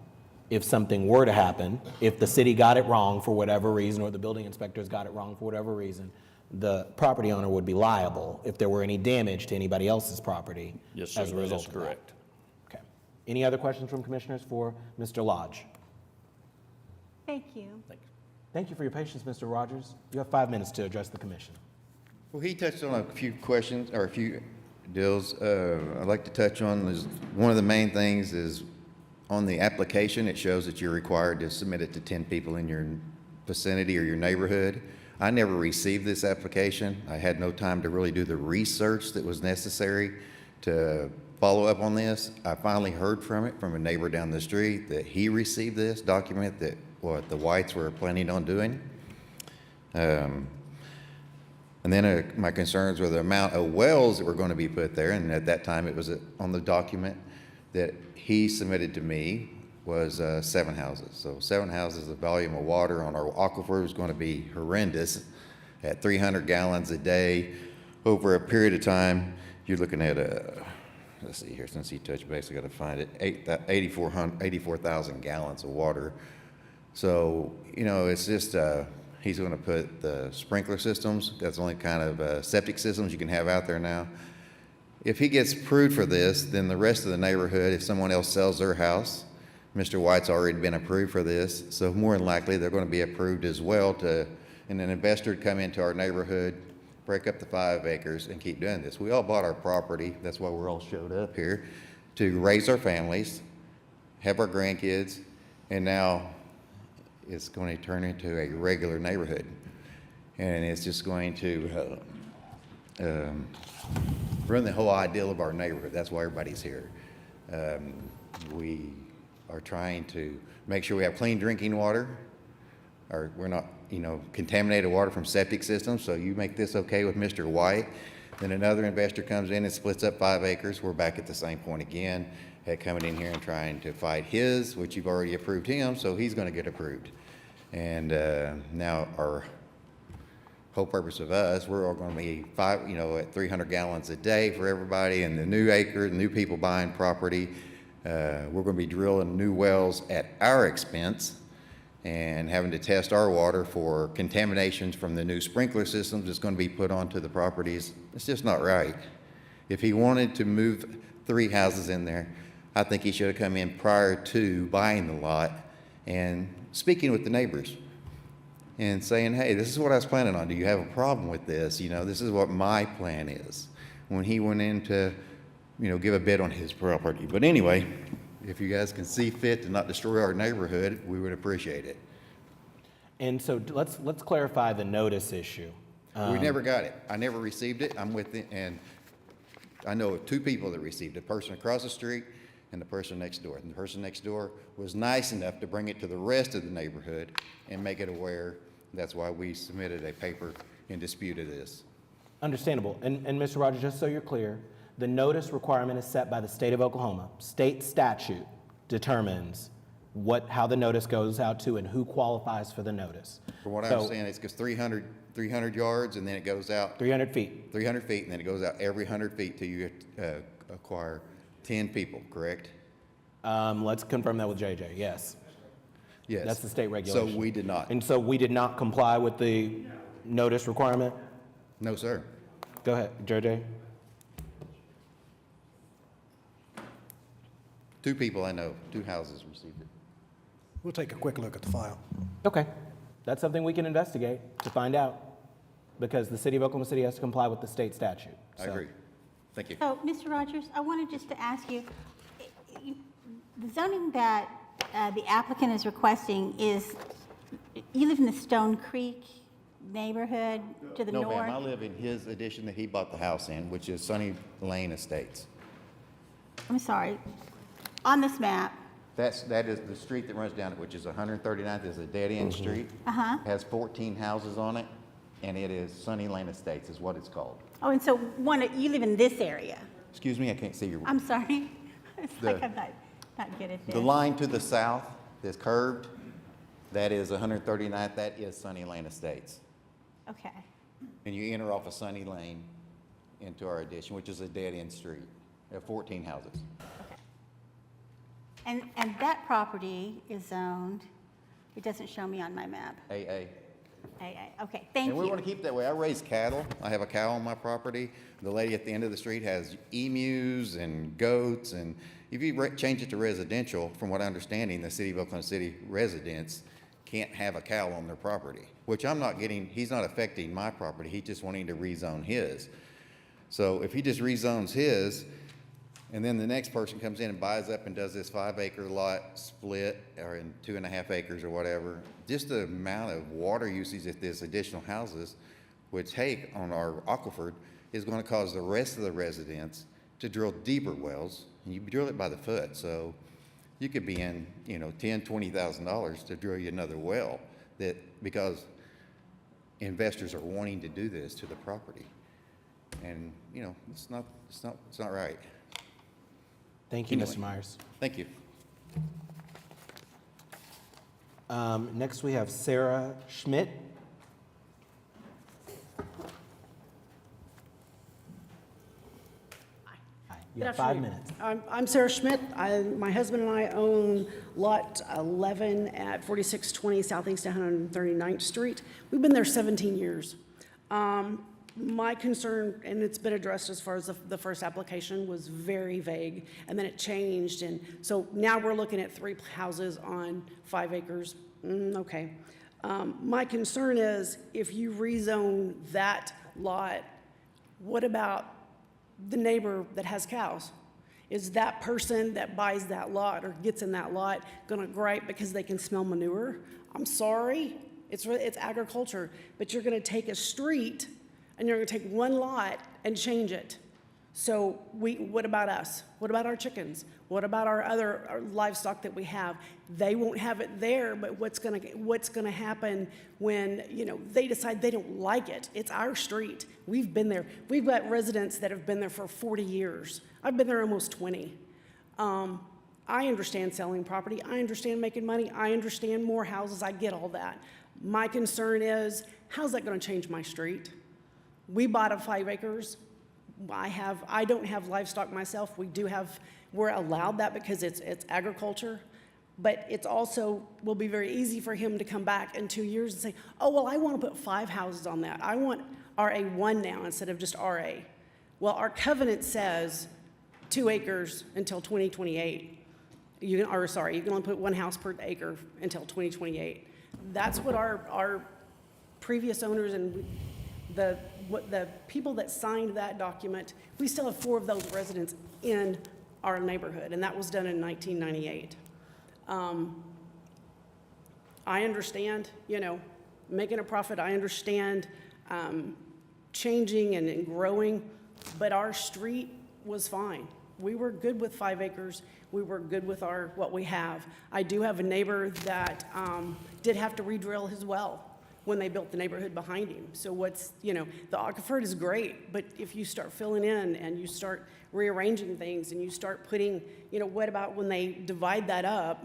if something were to happen, if the city got it wrong for whatever reason, or the building inspectors got it wrong for whatever reason, the property owner would be liable if there were any damage to anybody else's property. Yes, sir, as a result that is of that. correct. Okay. Any other questions from commissioners for Mr. Lodge? Thank you. Thank you for your patience, Mr. Rogers. You have 5 minutes to address the commission. Well, he touched on a few questions, or a few deals. I'd like to touch on is one of the main things is on the application, it shows that you're required to submit it to 10 people in your vicinity or your neighborhood. I never received this application. I had no time to really do the research that was necessary to follow up on this. I finally heard from a neighbor down the street that he received this document that what the Whites were planning on doing. And then my concerns were the amount of wells that were going to be put there, and at that time it was on the document that he submitted to me was 7 houses. So 7 houses, the volume of water on our aquifer is going to be horrendous at 300 gallons a day. Over a period of time, you're looking at let's see here, since he touched base, I gotta find it, 84,000 gallons of water. So, you know, it's just, he's gonna put the sprinkler systems, that's the only kind of septic systems you can have out there now. If he gets approved for this, then the rest of the neighborhood, if someone else sells their house, Mr. White's already been approved for this, so more than likely, they're gonna be approved as well and an investor would come into our neighborhood, break up the 5 acres and keep doing this. We all bought our property, that's why we're all showed up here, to raise our families, have our grandkids, and now it's going to turn into a regular neighborhood. And it's just going to ruin the whole ideal of our neighborhood. That's why everybody's here. We are trying to make sure we have clean drinking water, or we're not, you know, contaminated water from septic systems. So you make this okay with Mr. White, then another investor comes in and splits up 5 acres. We're back at the same point again, coming in here and trying to fight his, which you've already approved him, so he's going to get approved. And now our whole purpose of us, we're all going to be at 300 gallons a day for everybody, and the new acre, the new people buying property. We're going to be drilling new wells at our expense and having to test our water for contaminations from the new sprinkler systems that's going to be put onto the properties. It's just not right. If he wanted to move 3 houses in there, I think he should have come in prior to buying the lot and speaking with the neighbors and saying, hey, this is what I was planning on. Do you have a problem with this? You know, this is what my plan is. When he went in to, you know, give a bid on his property. But anyway, if you guys can see fit to not destroy our neighborhood, we would appreciate it. And so let's clarify the notice issue. We never got it. I never received it. I'm with it, and I know of 2 people that received it, the person across the street and the person next door. And the person next door was nice enough to bring it to the rest of the neighborhood and make it aware. That's why we submitted a paper in dispute of this. Understandable. And Mr. Rogers, just so you're clear, the notice requirement is set by the state of Oklahoma. State statute determines how the notice goes out to and who qualifies for the notice. From what I understand, it's 300 yards, and then it goes out 300 feet. 300 feet, and then it goes out every 100 feet till you acquire 10 people, correct? Let's confirm that with JJ, yes. Yes. That's the state regulation. So we did not. And so we did not comply with the notice requirement? No, sir. Go ahead, JJ. 2 people I know, 2 houses received it. We'll take a quick look at the file. Okay. That's something we can investigate to find out, because the city of Oklahoma City has to comply with the state statute. I agree. Thank you. So, Mr. Rogers, I wanted just to ask you, the zoning that the applicant is requesting is, you live in the Stone Creek neighborhood to the north? No, ma'am, I live in his addition that he bought the house in, which is Sunny Lane Estates. I'm sorry. On this map, That is the street that runs down it, which is 139th, is a dead-end street. Has 14 houses on it, and it is Sunny Lane Estates is what it's called. oh, and so you live in this area? Excuse me, I can't see your... I'm sorry. It's like I'm not good at this. The line to the south that's curved, that is 139th, that is Sunny Lane Estates. Okay. And you enter off of Sunny Lane into our addition, which is a dead-end street. There are 14 houses. And that property is zoned, it doesn't show me on my map. AA. Okay, thank And we you. want to keep that way. I raise cattle. I have a cow on my property. The lady at the end of the street has emus and goats. And if you change it to residential, from what I'm understanding, the city of Oklahoma City residents can't have a cow on their property, which I'm not getting. He's not affecting my property. He's just wanting to rezone his. So if he just rezones his, and then the next person comes in and buys up and does this 5-acre lot split, or in 2.5 acres or whatever, just the amount of water usage that this additional houses would take on our aquifer is going to cause the rest of the residents to drill deeper wells, and you drill it by the foot. So you could be in, $10,000, $20,000 to drill you another well, because investors are wanting to do this to the property. And, it's not right. Thank you, Anyway. Mr. Myers. Thank you. Next, we have Sarah Schmidt. Hi. You have 5 minutes. I'm Sarah Schmidt. My husband and I own Lot 11 at 4620 Southeast 139th Street. We've been there 17 years. My concern, and it's been addressed as far as the first application, was very vague, and then it changed, and so now we're looking at 3 houses on 5 acres. Okay. My concern is if you rezone that lot, what about the neighbor that has cows? Is that person that buys that lot or gets in that lot gonna gripe because they can smell manure? I'm sorry, it's agriculture, but you're gonna take a street and you're gonna take one lot and change it. So what about us? What about our chickens? What about our livestock that we have? They won't have it there, but what's gonna happen when, they decide they don't like it? It's our street. We've been there. We've got residents that have been there for 40 years. I've been there almost 20. I understand selling property. I understand making money. I understand more houses. I get all that. My concern is, how's that gonna change my street? We bought a 5 acres. I don't have livestock myself. We're allowed that because it's agriculture, but it's also will be very easy for him to come back in 2 years and say, oh, well, I want to put 5 houses on that. I want RA1 now instead of just RA. Well, our covenant says 2 acres until 2028. You can only put 1 house per acre until 2028. That's what our previous owners and the people that signed that document, we still have 4 of those residents in our neighborhood, and that was done in 1998. I understand, making a profit. I understand changing and growing, but our street was fine. We were good with 5 acres. We were good with what we have. I do have a neighbor that did have to re-drill his well when they built the neighborhood behind him. So the aquifer is great, but if you start filling in and you start rearranging things and you start putting, what about when they divide that up,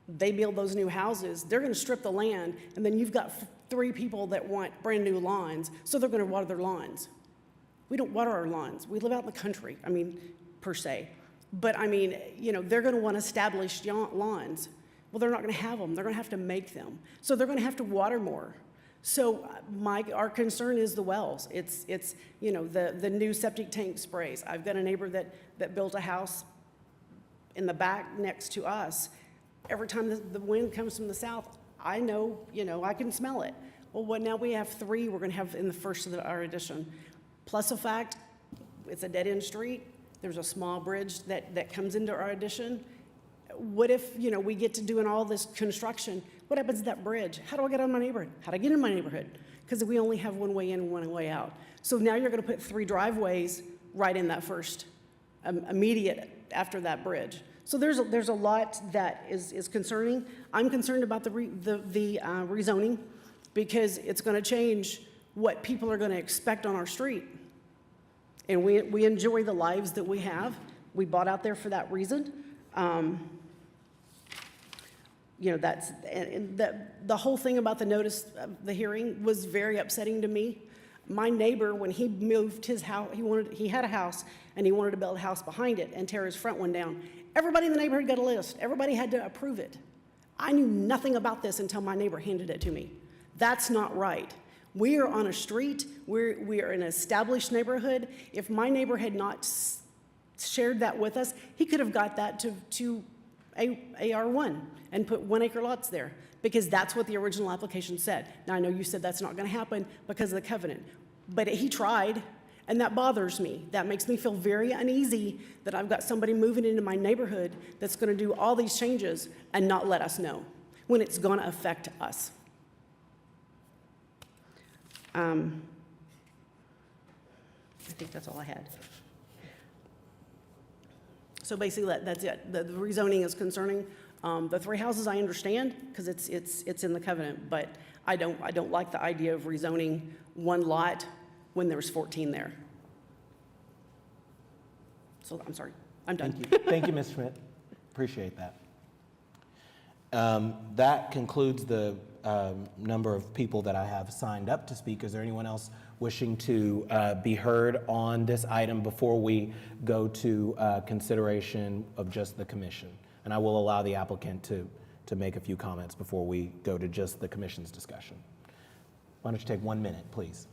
they build those new houses, they're gonna strip the land, and then you've got 3 people that want brand new lawns, so they're gonna water their lawns. We don't water our lawns. We live out in the country, per se. But they're gonna want established lawns. Well, they're not gonna have them. They're gonna have to make them. So they're gonna have to water more. So our concern is the wells. It's the new septic tank sprays. I've got a neighbor that built a house in the back next to us. Every time the wind comes from the south, I know, I can smell it. Well, now we have 3 we're gonna have in the first of our addition. Plus the fact, it's a dead-end street. There's a small bridge that comes into our addition. What if, we get to doing all this construction? What happens to that bridge? How do I get out of my neighborhood? How do I get in my neighborhood? Because we only have 1 way in and 1 way out. So now you're gonna put 3 driveways right in that first, immediate after that bridge. So there's a lot that is concerning. I'm concerned about the rezoning because it's gonna change what people are gonna expect on our street. And we enjoy the lives that we have. We bought out there for that reason. The whole thing about the notice of the hearing was very upsetting to me. My neighbor, when he moved his house, he had a house and he wanted to build a house behind it and tear his front one down. Everybody in the neighborhood got a list. Everybody had to approve it. I knew nothing about this until my neighbor handed it to me. That's not right. We are on a street. We are in an established neighborhood. If my neighbor had not shared that with us, he could have got that to AR1 and put 1 acre lots there because that's what the original application said. Now, I know you said that's not going to happen because of the covenant, but he tried, and that bothers me. That makes me feel very uneasy that I've got somebody moving into my neighborhood that's going to do all these changes and not let us know when it's going to affect us. I think that's all I had. So basically, that's it. The rezoning is concerning. The 3 houses I understand because it's in the covenant, but I don't like the idea of rezoning 1 lot when there's 14 there. So I'm sorry, I'm done. Thank you, Ms. Schmidt. Appreciate that. That concludes the number of people that I have signed up to speak. Is there anyone else wishing to be heard on this item before we go to consideration of just the commission? And I will allow the applicant to make a few comments before we go to just the commission's discussion. Why don't you take 1 minute, please?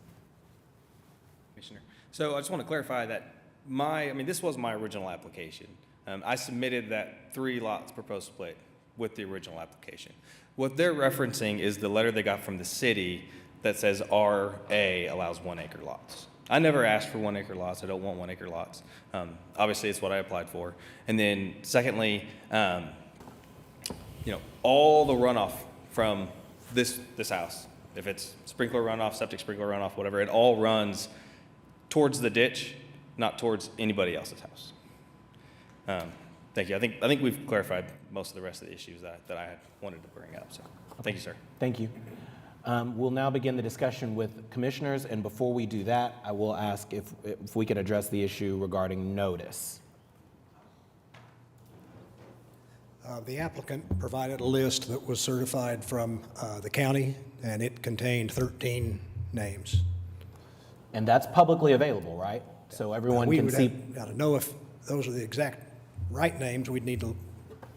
Commissioner. So I just want to clarify that this was my original application. I submitted that 3 lots proposed split with the original application. What they're referencing is the letter they got from the city that says RA allows 1 acre lots. I never asked for 1 acre lots. I don't want 1 acre lots. Obviously, it's what I applied for. And then secondly, all the runoff from this house, if it's sprinkler runoff, septic sprinkler runoff, whatever, it all runs towards the ditch, not towards anybody else's house. Thank you. I think we've clarified most of the rest of the issues that I had wanted to bring up. So, thank you, sir. Thank you. We'll now begin the discussion with commissioners, and before we do that, I will ask if we could address the issue regarding notice. The applicant provided a list that was certified from the county, and it contained 13 names. And that's publicly available, right? So everyone can see. Now, to know if those are the exact right names, we'd need to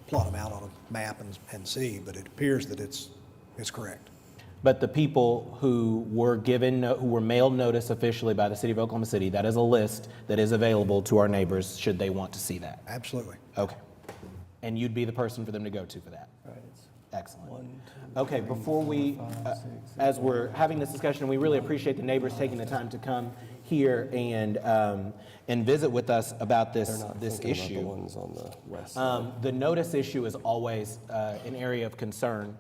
plot them out on a map and see, but it appears that it's correct. But the people who were mailed notice officially by the city of Oklahoma City, that is a list that is available to our neighbors should they want to see that. Absolutely. Okay. And you'd be the person for them to go to for that? Right. Excellent. Okay, before we, as we're having this discussion, we really appreciate the neighbors taking the time to come here and visit with us about this issue. The ones on the west side. The notice issue is always an area of concern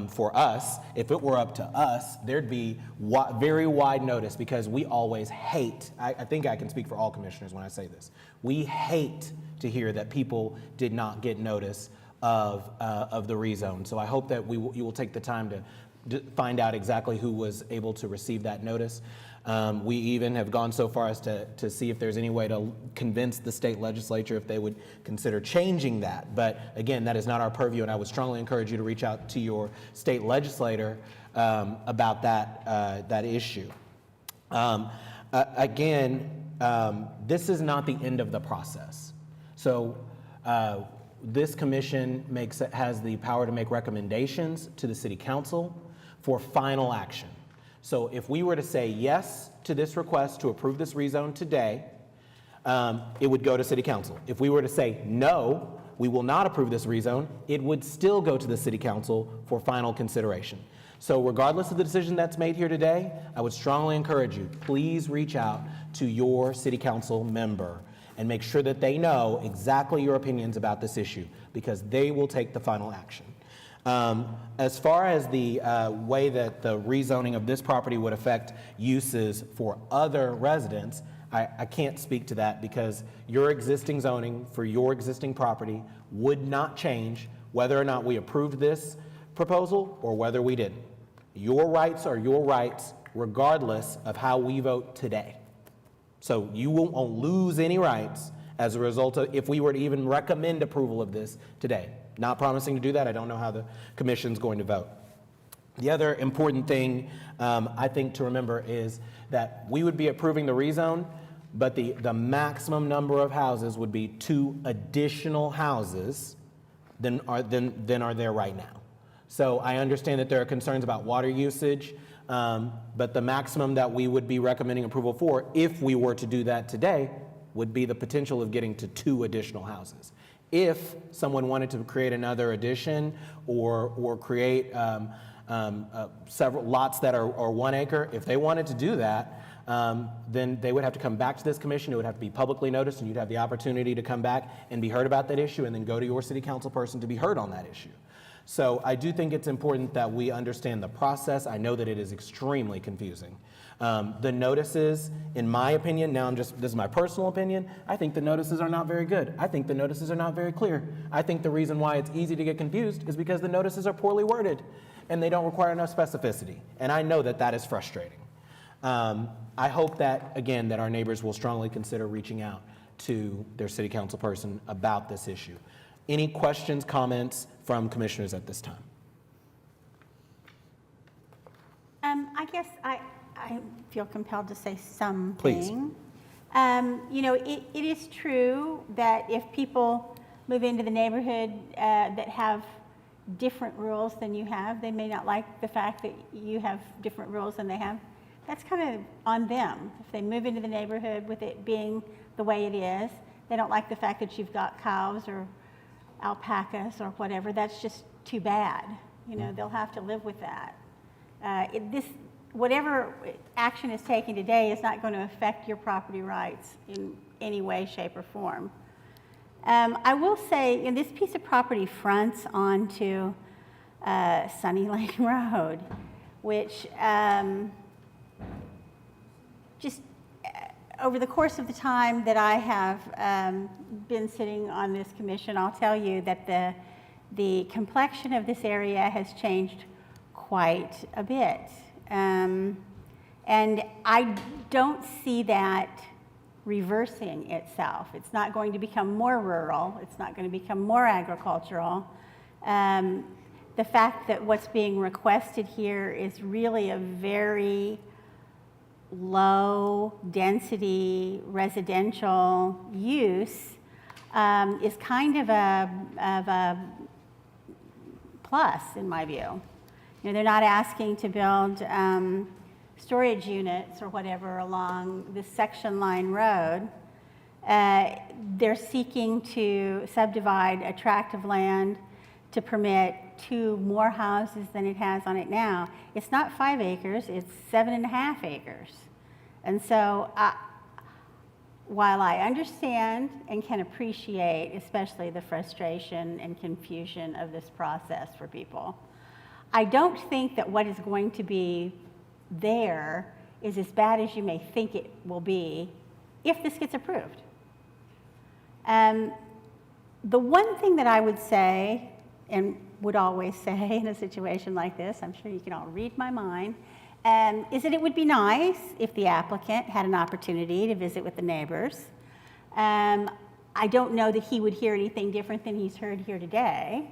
for us. If it were up to us, there'd be very wide notice because we always hate, I think I can speak for all commissioners when I say this, we hate to hear that people did not get notice of the rezone. So I hope that you will take the time to find out exactly who was able to receive that notice. We even have gone so far as to see if there's any way to convince the state legislature if they would consider changing that. But again, that is not our purview, and I would strongly encourage you to reach out to your state legislator about that issue. This is not the end of the process. So this commission has the power to make recommendations to the city council for final action. So if we were to say yes to this request to approve this rezone today, it would go to city council. If we were to say no, we will not approve this rezone, it would still go to the city council for final consideration. So regardless of the decision that's made here today, I would strongly encourage you, please reach out to your city council member and make sure that they know exactly your opinions about this issue, because they will take the final action. As far as the way that the rezoning of this property would affect uses for other residents, I can't speak to that because your existing zoning for your existing property would not change whether or not we approved this proposal or whether we didn't. Your rights are your rights regardless of how we vote today. So you won't lose any rights as a result of if we were to even recommend approval of this today. Not promising to do that. I don't know how the commission's going to vote. The other important thing I think to remember is that we would be approving the rezone, but the maximum number of houses would be 2 additional houses than are there right now. So I understand that there are concerns about water usage, but the maximum that we would be recommending approval for, if we were to do that today, would be the potential of getting to 2 additional houses. If someone wanted to create another addition or create several lots that are 1 acre, if they wanted to do that, then they would have to come back to this commission. It would have to be publicly noticed, and you'd have the opportunity to come back and be heard about that issue and then go to your city council person to be heard on that issue. So I do think it's important that we understand the process. I know that it is extremely confusing. The notices, in my opinion, this is my personal opinion, I think the notices are not very good. I think the notices are not very clear. I think the reason why it's easy to get confused is because the notices are poorly worded and they don't require enough specificity. And I know that that is frustrating. I hope that, again, that our neighbors will strongly consider reaching out to their city council person about this issue. Any questions, comments from commissioners at this time? I guess I feel compelled to say something. Please. You know, it is true that if people move into the neighborhood that have different rules than you have, they may not like the fact that you have different rules than they have. That's kind of on them. If they move into the neighborhood with it being the way it is, they don't like the fact that you've got cows or alpacas or whatever, that's just too bad. You know, they'll have to live with that. Whatever action is taken today is not going to affect your property rights in any way, shape, or form. I will say, this piece of property fronts onto Sunny Lane Road, which over the course of the time that I have been sitting on this commission, I'll tell you that the complexion of this area has changed quite a bit. And I don't see that reversing itself. It's not going to become more rural. It's not going to become more agricultural. The fact that what's being requested here is really a very low density residential use is kind of a plus in my view. You know, they're not asking to build storage units or whatever along this section line road. They're seeking to subdivide a tract of land to permit 2 more houses than it has on it now. It's not 5 acres, it's 7.5 acres. And so while I understand and can appreciate especially the frustration and confusion of this process for people, I don't think that what is going to be there is as bad as you may think it will be if this gets approved. The one thing that I would say, and would always say in a situation like this, I'm sure you can all read my mind, is that it would be nice if the applicant had an opportunity to visit with the neighbors. I don't know that he would hear anything different than he's heard here today,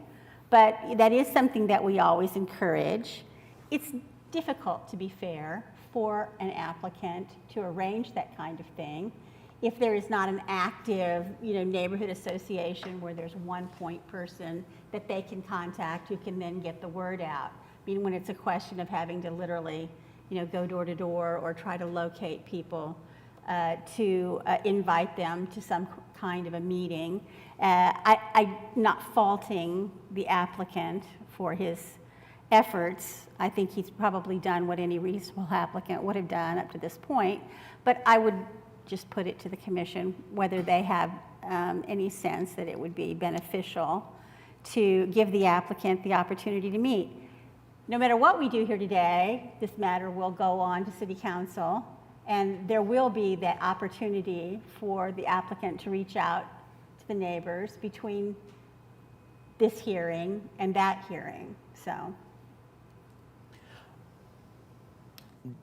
but that is something that we always encourage. It's difficult, to be fair, for an applicant to arrange that kind of thing if there is not an active, neighborhood association where there's one point person that they can contact who can then get the word out. I mean, when it's a question of having to literally, go door to door or try to locate people to invite them to some kind of a meeting. I'm not faulting the applicant for his efforts. I think he's probably done what any reasonable applicant would have done up to this point, but I would just put it to the commission whether they have any sense that it would be beneficial to give the applicant the opportunity to meet. No matter what we do here today, this matter will go on to City Council, and there will be that opportunity for the applicant to reach out to the neighbors between this hearing and that hearing. So,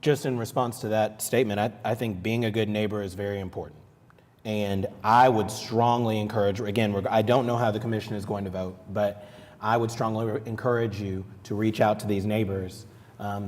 just in response to that statement, I think being a good neighbor is very important. And I would strongly encourage, again, I don't know how the commission is going to vote, but I would strongly encourage you to reach out to these neighbors.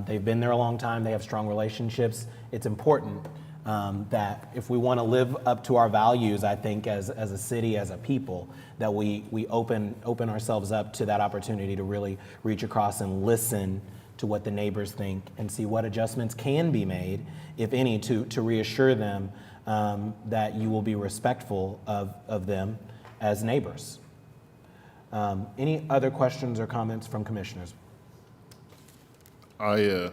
They've been there a long time, they have strong relationships. It's important that if we want to live up to our values, I think as a city, as a people, that we open ourselves up to that opportunity to really reach across and listen to what the neighbors think and see what adjustments can be made, if any, to reassure them that you will be respectful of them as neighbors. Any other questions or comments from commissioners? I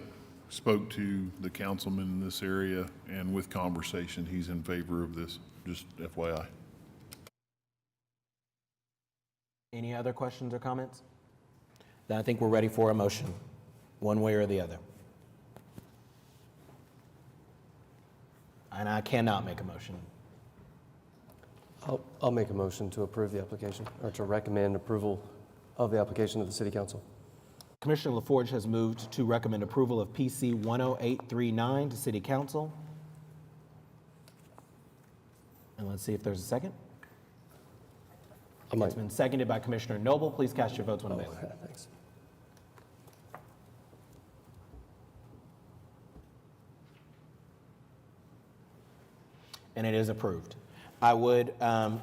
spoke to the councilman in this area, and with conversation, he's in favor of this, just FYI. Any other questions or comments? Then I think we're ready for a motion, one way or the other. And I cannot make a motion. I'll make a motion to approve the application, or to recommend approval of the application to the City Council. Commissioner LaForge has moved to recommend approval of PC 10839 to City Council. And let's see if there's a second. It's been seconded by Commissioner Noble. Please cast your votes when available. Thanks. and it is approved. I would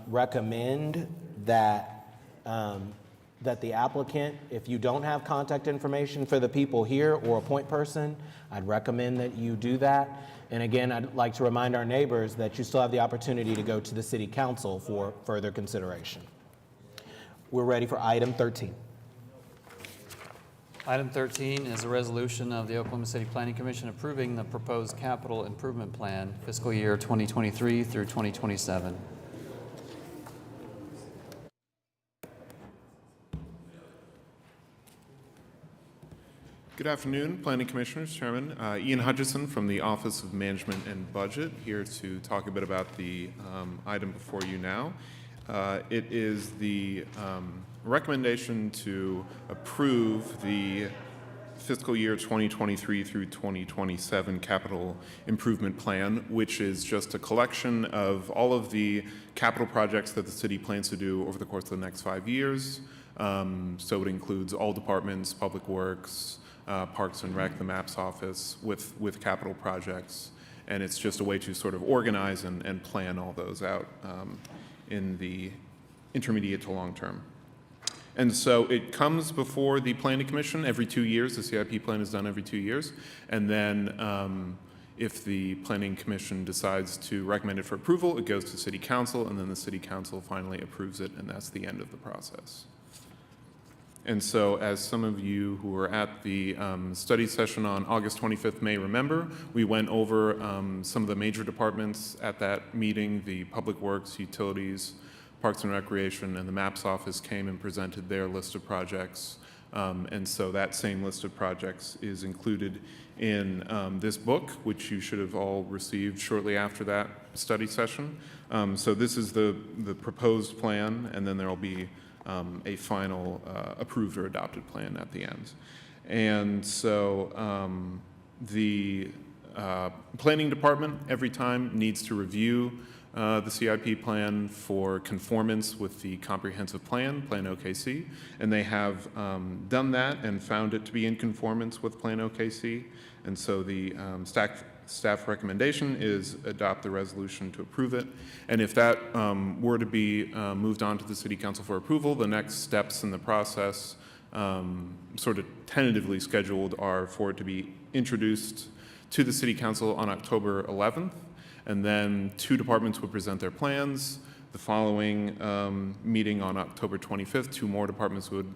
recommend that, that the applicant, if you don't have contact information for the people here or a point person, I'd recommend that you do that. And again, I'd like to remind our neighbors that you still have the opportunity to go to the city council for further consideration. We're ready for item 13. Item 13 is a resolution of the Oklahoma City Planning Commission approving the proposed capital improvement plan fiscal year 2023 through 2027. Good afternoon, Planning Commissioners, Chairman. Ian Hutchison from the Office of Management and Budget, here to talk a bit about the item before you now. It is the recommendation to approve the fiscal year 2023 through 2027 capital improvement plan, which is just a collection of all of the capital projects that the city plans to do over the course of the next 5 years. So it includes all departments, Public Works, Parks and Rec, the Maps Office, with capital projects. And it's just a way to sort of organize and plan all those out in the intermediate to long term. And so it comes before the Planning Commission every 2 years. The CIP plan is done every 2 years. And then if the Planning Commission decides to recommend it for approval, it goes to City Council, and then the City Council finally approves it, and that's the end of the process. And so, as some of you who were at the study session on August 25th may remember, we went over some of the major departments at that meeting. The Public Works, Utilities, Parks and Recreation, and the Maps Office came and presented their list of projects. And so that same list of projects is included in this book, which you should have all received shortly after that study session. So this is the proposed plan, and then there will be a final approved or adopted plan at the end. And so the planning department every time needs to review the CIP plan for conformance with the comprehensive plan, Plan OKC, and they have done that and found it to be in conformance with Plan OKC. And so the staff recommendation is adopt the resolution to approve it. And if that were to be moved on to the City Council for approval, the next steps in the process, sort of tentatively scheduled, are for it to be introduced to the City Council on October 11th. And then 2 departments would present their plans. The following meeting on October 25th, 2 more departments would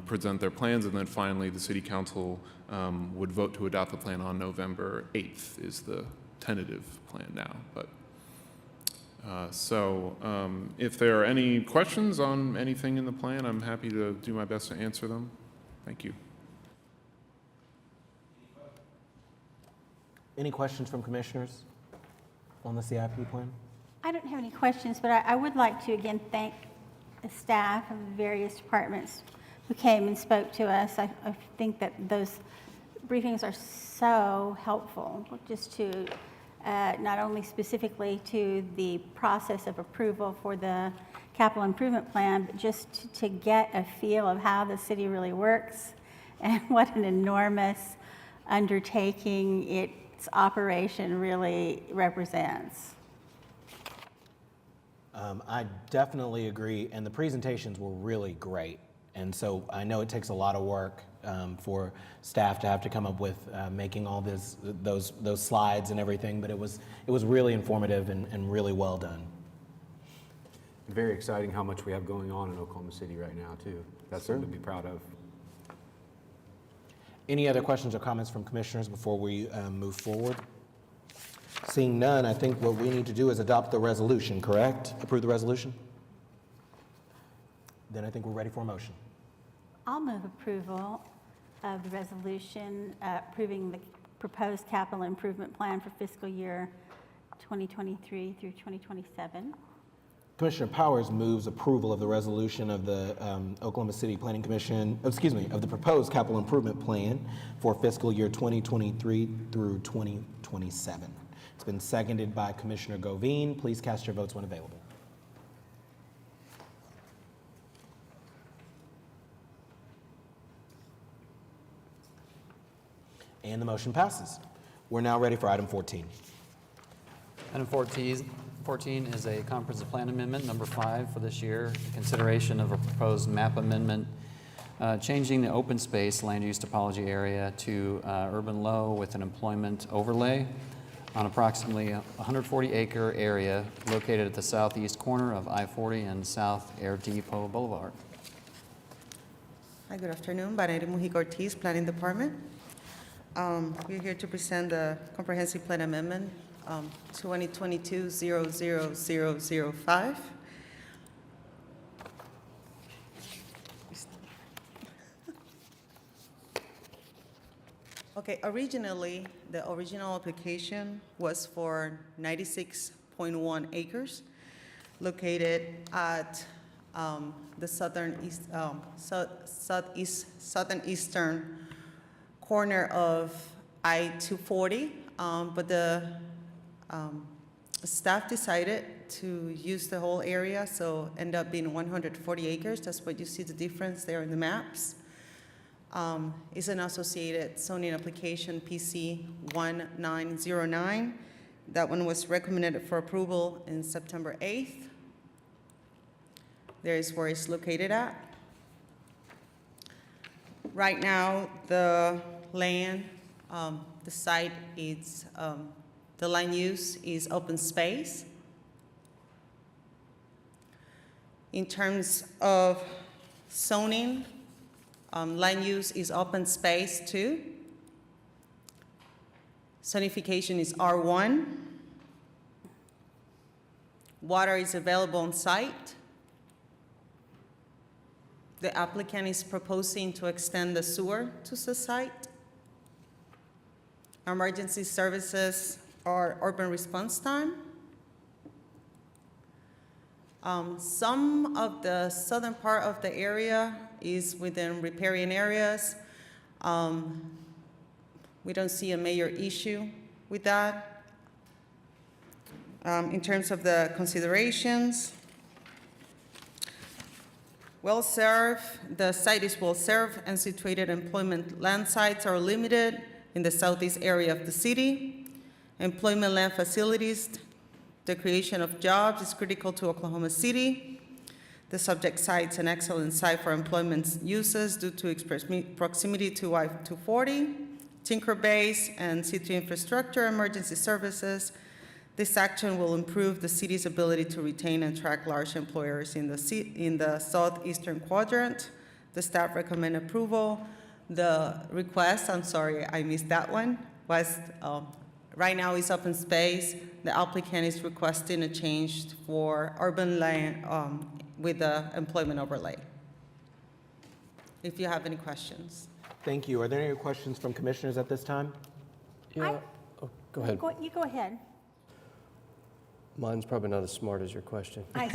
present their plans, and then finally the City Council would vote to adopt the plan on November 8th is the tentative plan now. But if there are any questions on anything in the plan, I'm happy to do my best to answer them. Thank you. Any questions from commissioners on the CIP plan? I don't have any questions, but I would like to again thank the staff of the various departments who came and spoke to us. I think that those briefings are so helpful, just to not only specifically to the process of approval for the capital improvement plan, but just to get a feel of how the city really works and what an enormous undertaking its operation really represents. I definitely agree, and the presentations were really great. And so I know it takes a lot of work for staff to have to come up with making all those slides and everything, but it was really informative and really well done. Very exciting how much we have going on in Oklahoma City right now, too. That's something to be proud of. Any other questions or comments from commissioners before we move forward? Seeing none, I think what we need to do is adopt the resolution, correct? Approve the resolution? Then I think we're ready for a motion. I'll move approval of the resolution approving the proposed capital improvement plan for fiscal year 2023 through 2027. Commissioner Powers moves approval of the resolution of the Oklahoma City Planning Commission, of the proposed capital improvement plan for fiscal year 2023 through 2027. It's been seconded by Commissioner Govine. Please cast your votes when available. And the motion passes. We're now ready for item 14. Item 14 is a comprehensive plan amendment, number 5 for this year. Consideration of a proposed map amendment, changing the open space land use topology area to urban low with an employment overlay on approximately 140-acre area located at the southeast corner of I-40 and South Air Depot Boulevard. Hi, good afternoon. Valeria Mujica Ortiz, Planning Department. We're here to present the comprehensive plan amendment 2022-00005. Okay, originally, the original application was for 96.1 acres located at the southeastern corner of I-240, but the staff decided to use the whole area, so end up being 140 acres. That's what you see the difference there in the maps. It's an associated zoning application PC 1909. That one was recommended for approval in September 8th. There is where it's located at. Right now, the land, the site is, the land use is open space. In terms of zoning, land use is open space too. Zonification is R1. Water is available on site. The applicant is proposing to extend the sewer to the site. Emergency services are urban response time. Some of the southern part of the area is within riparian areas. We don't see a major issue with that. In terms of the considerations, well-served, the site is well-served and situated. Employment land sites are limited in the southeast area of the city. Employment land facilities, the creation of jobs is critical to Oklahoma City. The subject site's an excellent site for employment uses due to its proximity to I-240, Tinker Base, and city infrastructure, emergency services. This action will improve the city's ability to retain and attract large employers in the southeastern quadrant. The staff recommend approval. The request, I'm sorry, I missed that one, was right now it's open space. The applicant is requesting a change for urban land with the employment overlay. If you have any questions. Thank you. Are there any questions from commissioners at this time? Yeah. Oh, go ahead. You go ahead. Mine's probably not as smart as your question. I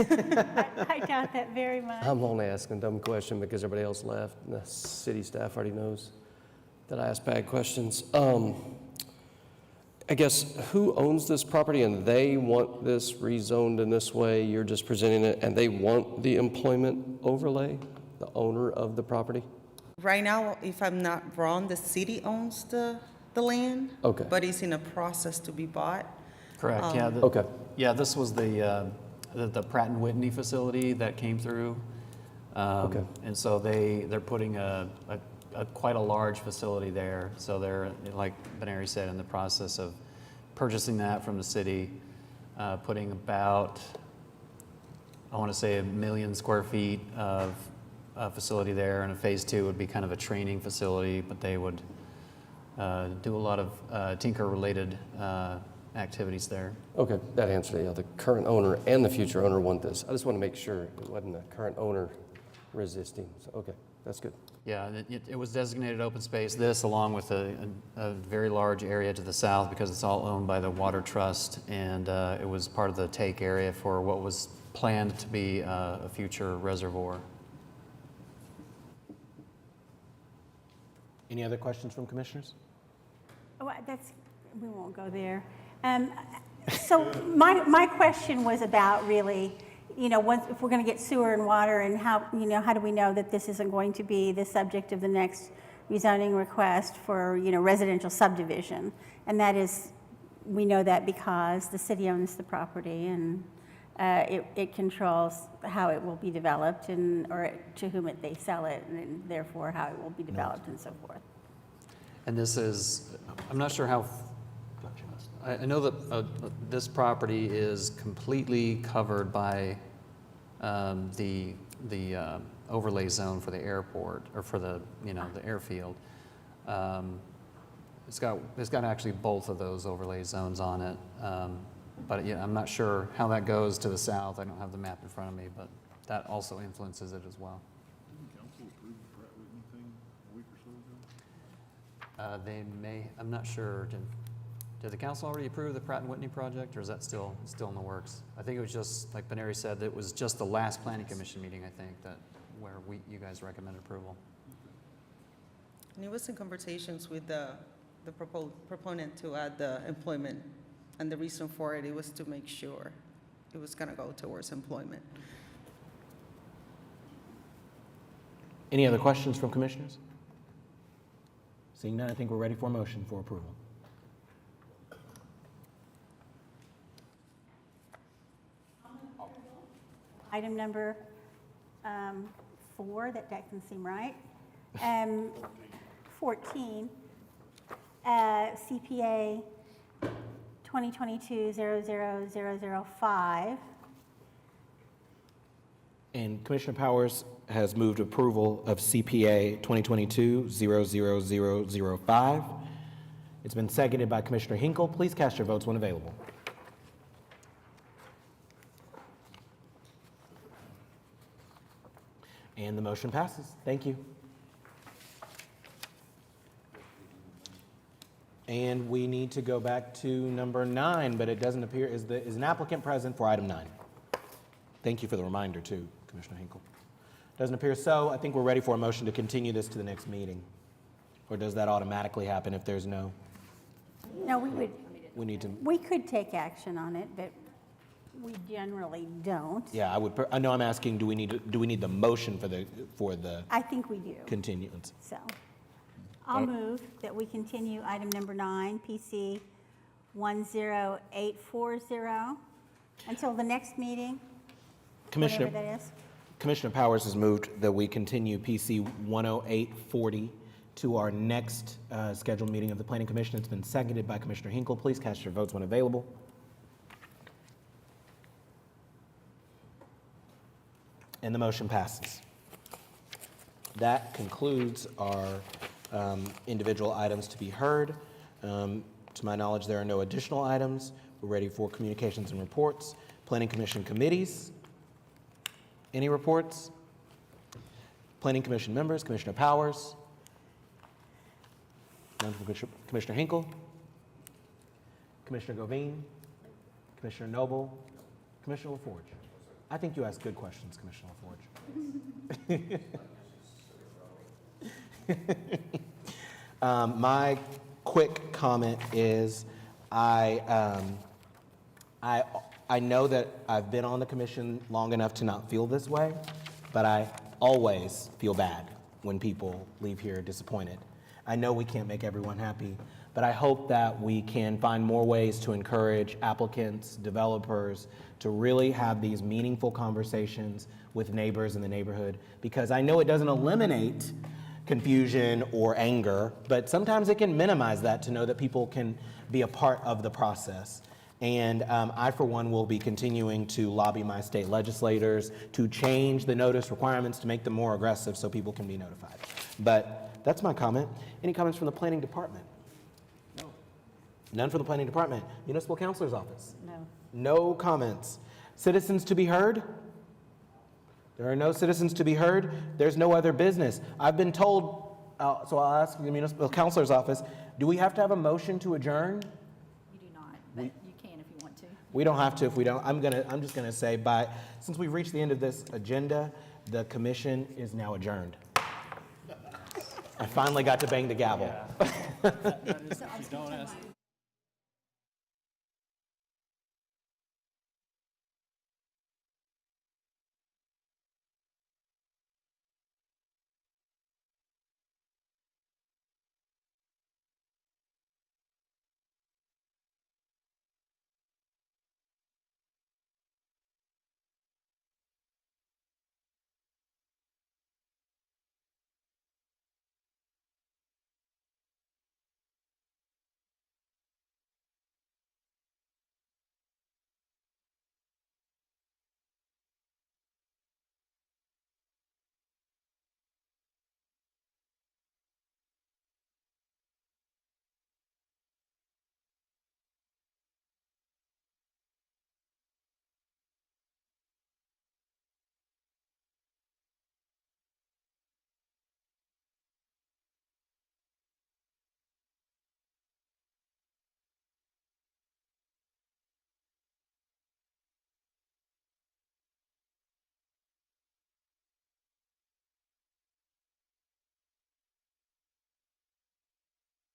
doubt that very much. I'm only asking a dumb question because everybody else left. And the city staff already knows that I ask bad questions. I guess, who owns this property and they want this rezoned in this way? You're just presenting it and they want the employment overlay, the owner of the property? Right now, if I'm not wrong, the city owns the land. Okay. But it's in a process to be bought. Correct, yeah. Okay. Yeah, this was the Pratt and Whitney facility that came through. Okay. And so they're putting quite a large facility there. So they're, like Benary said, in the process of purchasing that from the city, putting about, I want to say 1 million square feet of facility there. And a phase 2 would be kind of a training facility, but they would do a lot of Tinker-related activities there. Okay, that answered it. Yeah, the current owner and the future owner want this. I just want to make sure it wasn't the current owner resisting. So, okay, that's good. Yeah, it was designated open space, this along with a very large area to the south because it's all owned by the Water Trust, and it was part of the take area for what was planned to be a future reservoir. Any other questions from commissioners? Oh, we won't go there. So my question was about really, if we're going to get sewer and water, and how do we know that this isn't going to be the subject of the next rezoning request for, residential subdivision? And that is we know that because the city owns the property and it controls how it will be developed and, or to whom they sell it, and therefore how it will be developed and so forth. And this is, I'm not sure how, I know that this property is completely covered by the overlay zone for the airport, or for the, the airfield. It's got actually both of those overlay zones on it. But yeah, I'm not sure how that goes to the south. I don't have the map in front of me, but that also influences it as well. Didn't council approve the Pratt Whitney thing a week or so ago? They may, I'm not sure. Did the council already approve the Pratt and Whitney project, or is that still in the works? I think it was just, like Benary said, it was just the last planning commission meeting, I think, where you guys recommended approval. And it was in conversations with the proponent to add the employment, and the reason for it was to make sure it was going to go towards employment. Any other questions from commissioners? Seeing none, I think we're ready for a motion for approval. Item number 4, that doesn't seem right. 14, CPA 2022-00005. And Commissioner Powers has moved approval of CPA 2022-00005. It's been seconded by Commissioner Hinkle. Please cast your votes when available. And the motion passes. Thank you. And we need to go back to number 9, but it doesn't appear, is an applicant present for item 9? Thank you for the reminder too, Commissioner Hinkle. Doesn't appear so. I think we're ready for a motion to continue this to the next meeting. Or does that automatically happen if there's no? No, we could take action on it, but we generally don't. Yeah, I know I'm asking, do we need the motion for the I think we do. continuance? So I'll move that we continue item number 9, PC 10840, until the next meeting, whatever that is. Commissioner Powers has moved that we continue PC 10840 to our next scheduled meeting of the Planning Commission. It's been seconded by Commissioner Hinkle. Please cast your votes when available. And the motion passes. That concludes our individual items to be heard. To my knowledge, there are no additional items. We're ready for communications and reports. Planning Commission committees. Any reports? Planning Commission members, Commissioner Powers. None from Commissioner Hinkle. Commissioner Govine. Commissioner Noble. Commissioner LaForge. I think you asked good questions, Commissioner LaForge. My quick comment is I know that I've been on the commission long enough to not feel this way, but I always feel bad when people leave here disappointed. I know we can't make everyone happy, but I hope that we can find more ways to encourage applicants, developers, to really have these meaningful conversations with neighbors in the neighborhood, because I know it doesn't eliminate confusion or anger, but sometimes it can minimize that to know that people can be a part of the process. And I, for one, will be continuing to lobby my state legislators to change the notice requirements to make them more aggressive so people can be notified. But that's my comment. Any comments from the planning department? No. None from the planning department. Municipal counselor's office? No. No comments. Citizens to be heard? There are no citizens to be heard. There's no other business. I've been told, so I'll ask the municipal counselor's office, do we have to have a motion to adjourn? You do not, but you can if you want to. We don't have to if we don't. I'm just gonna say, since we've reached the end of this agenda, the commission is now adjourned. I finally got to bang the gavel. So I'm still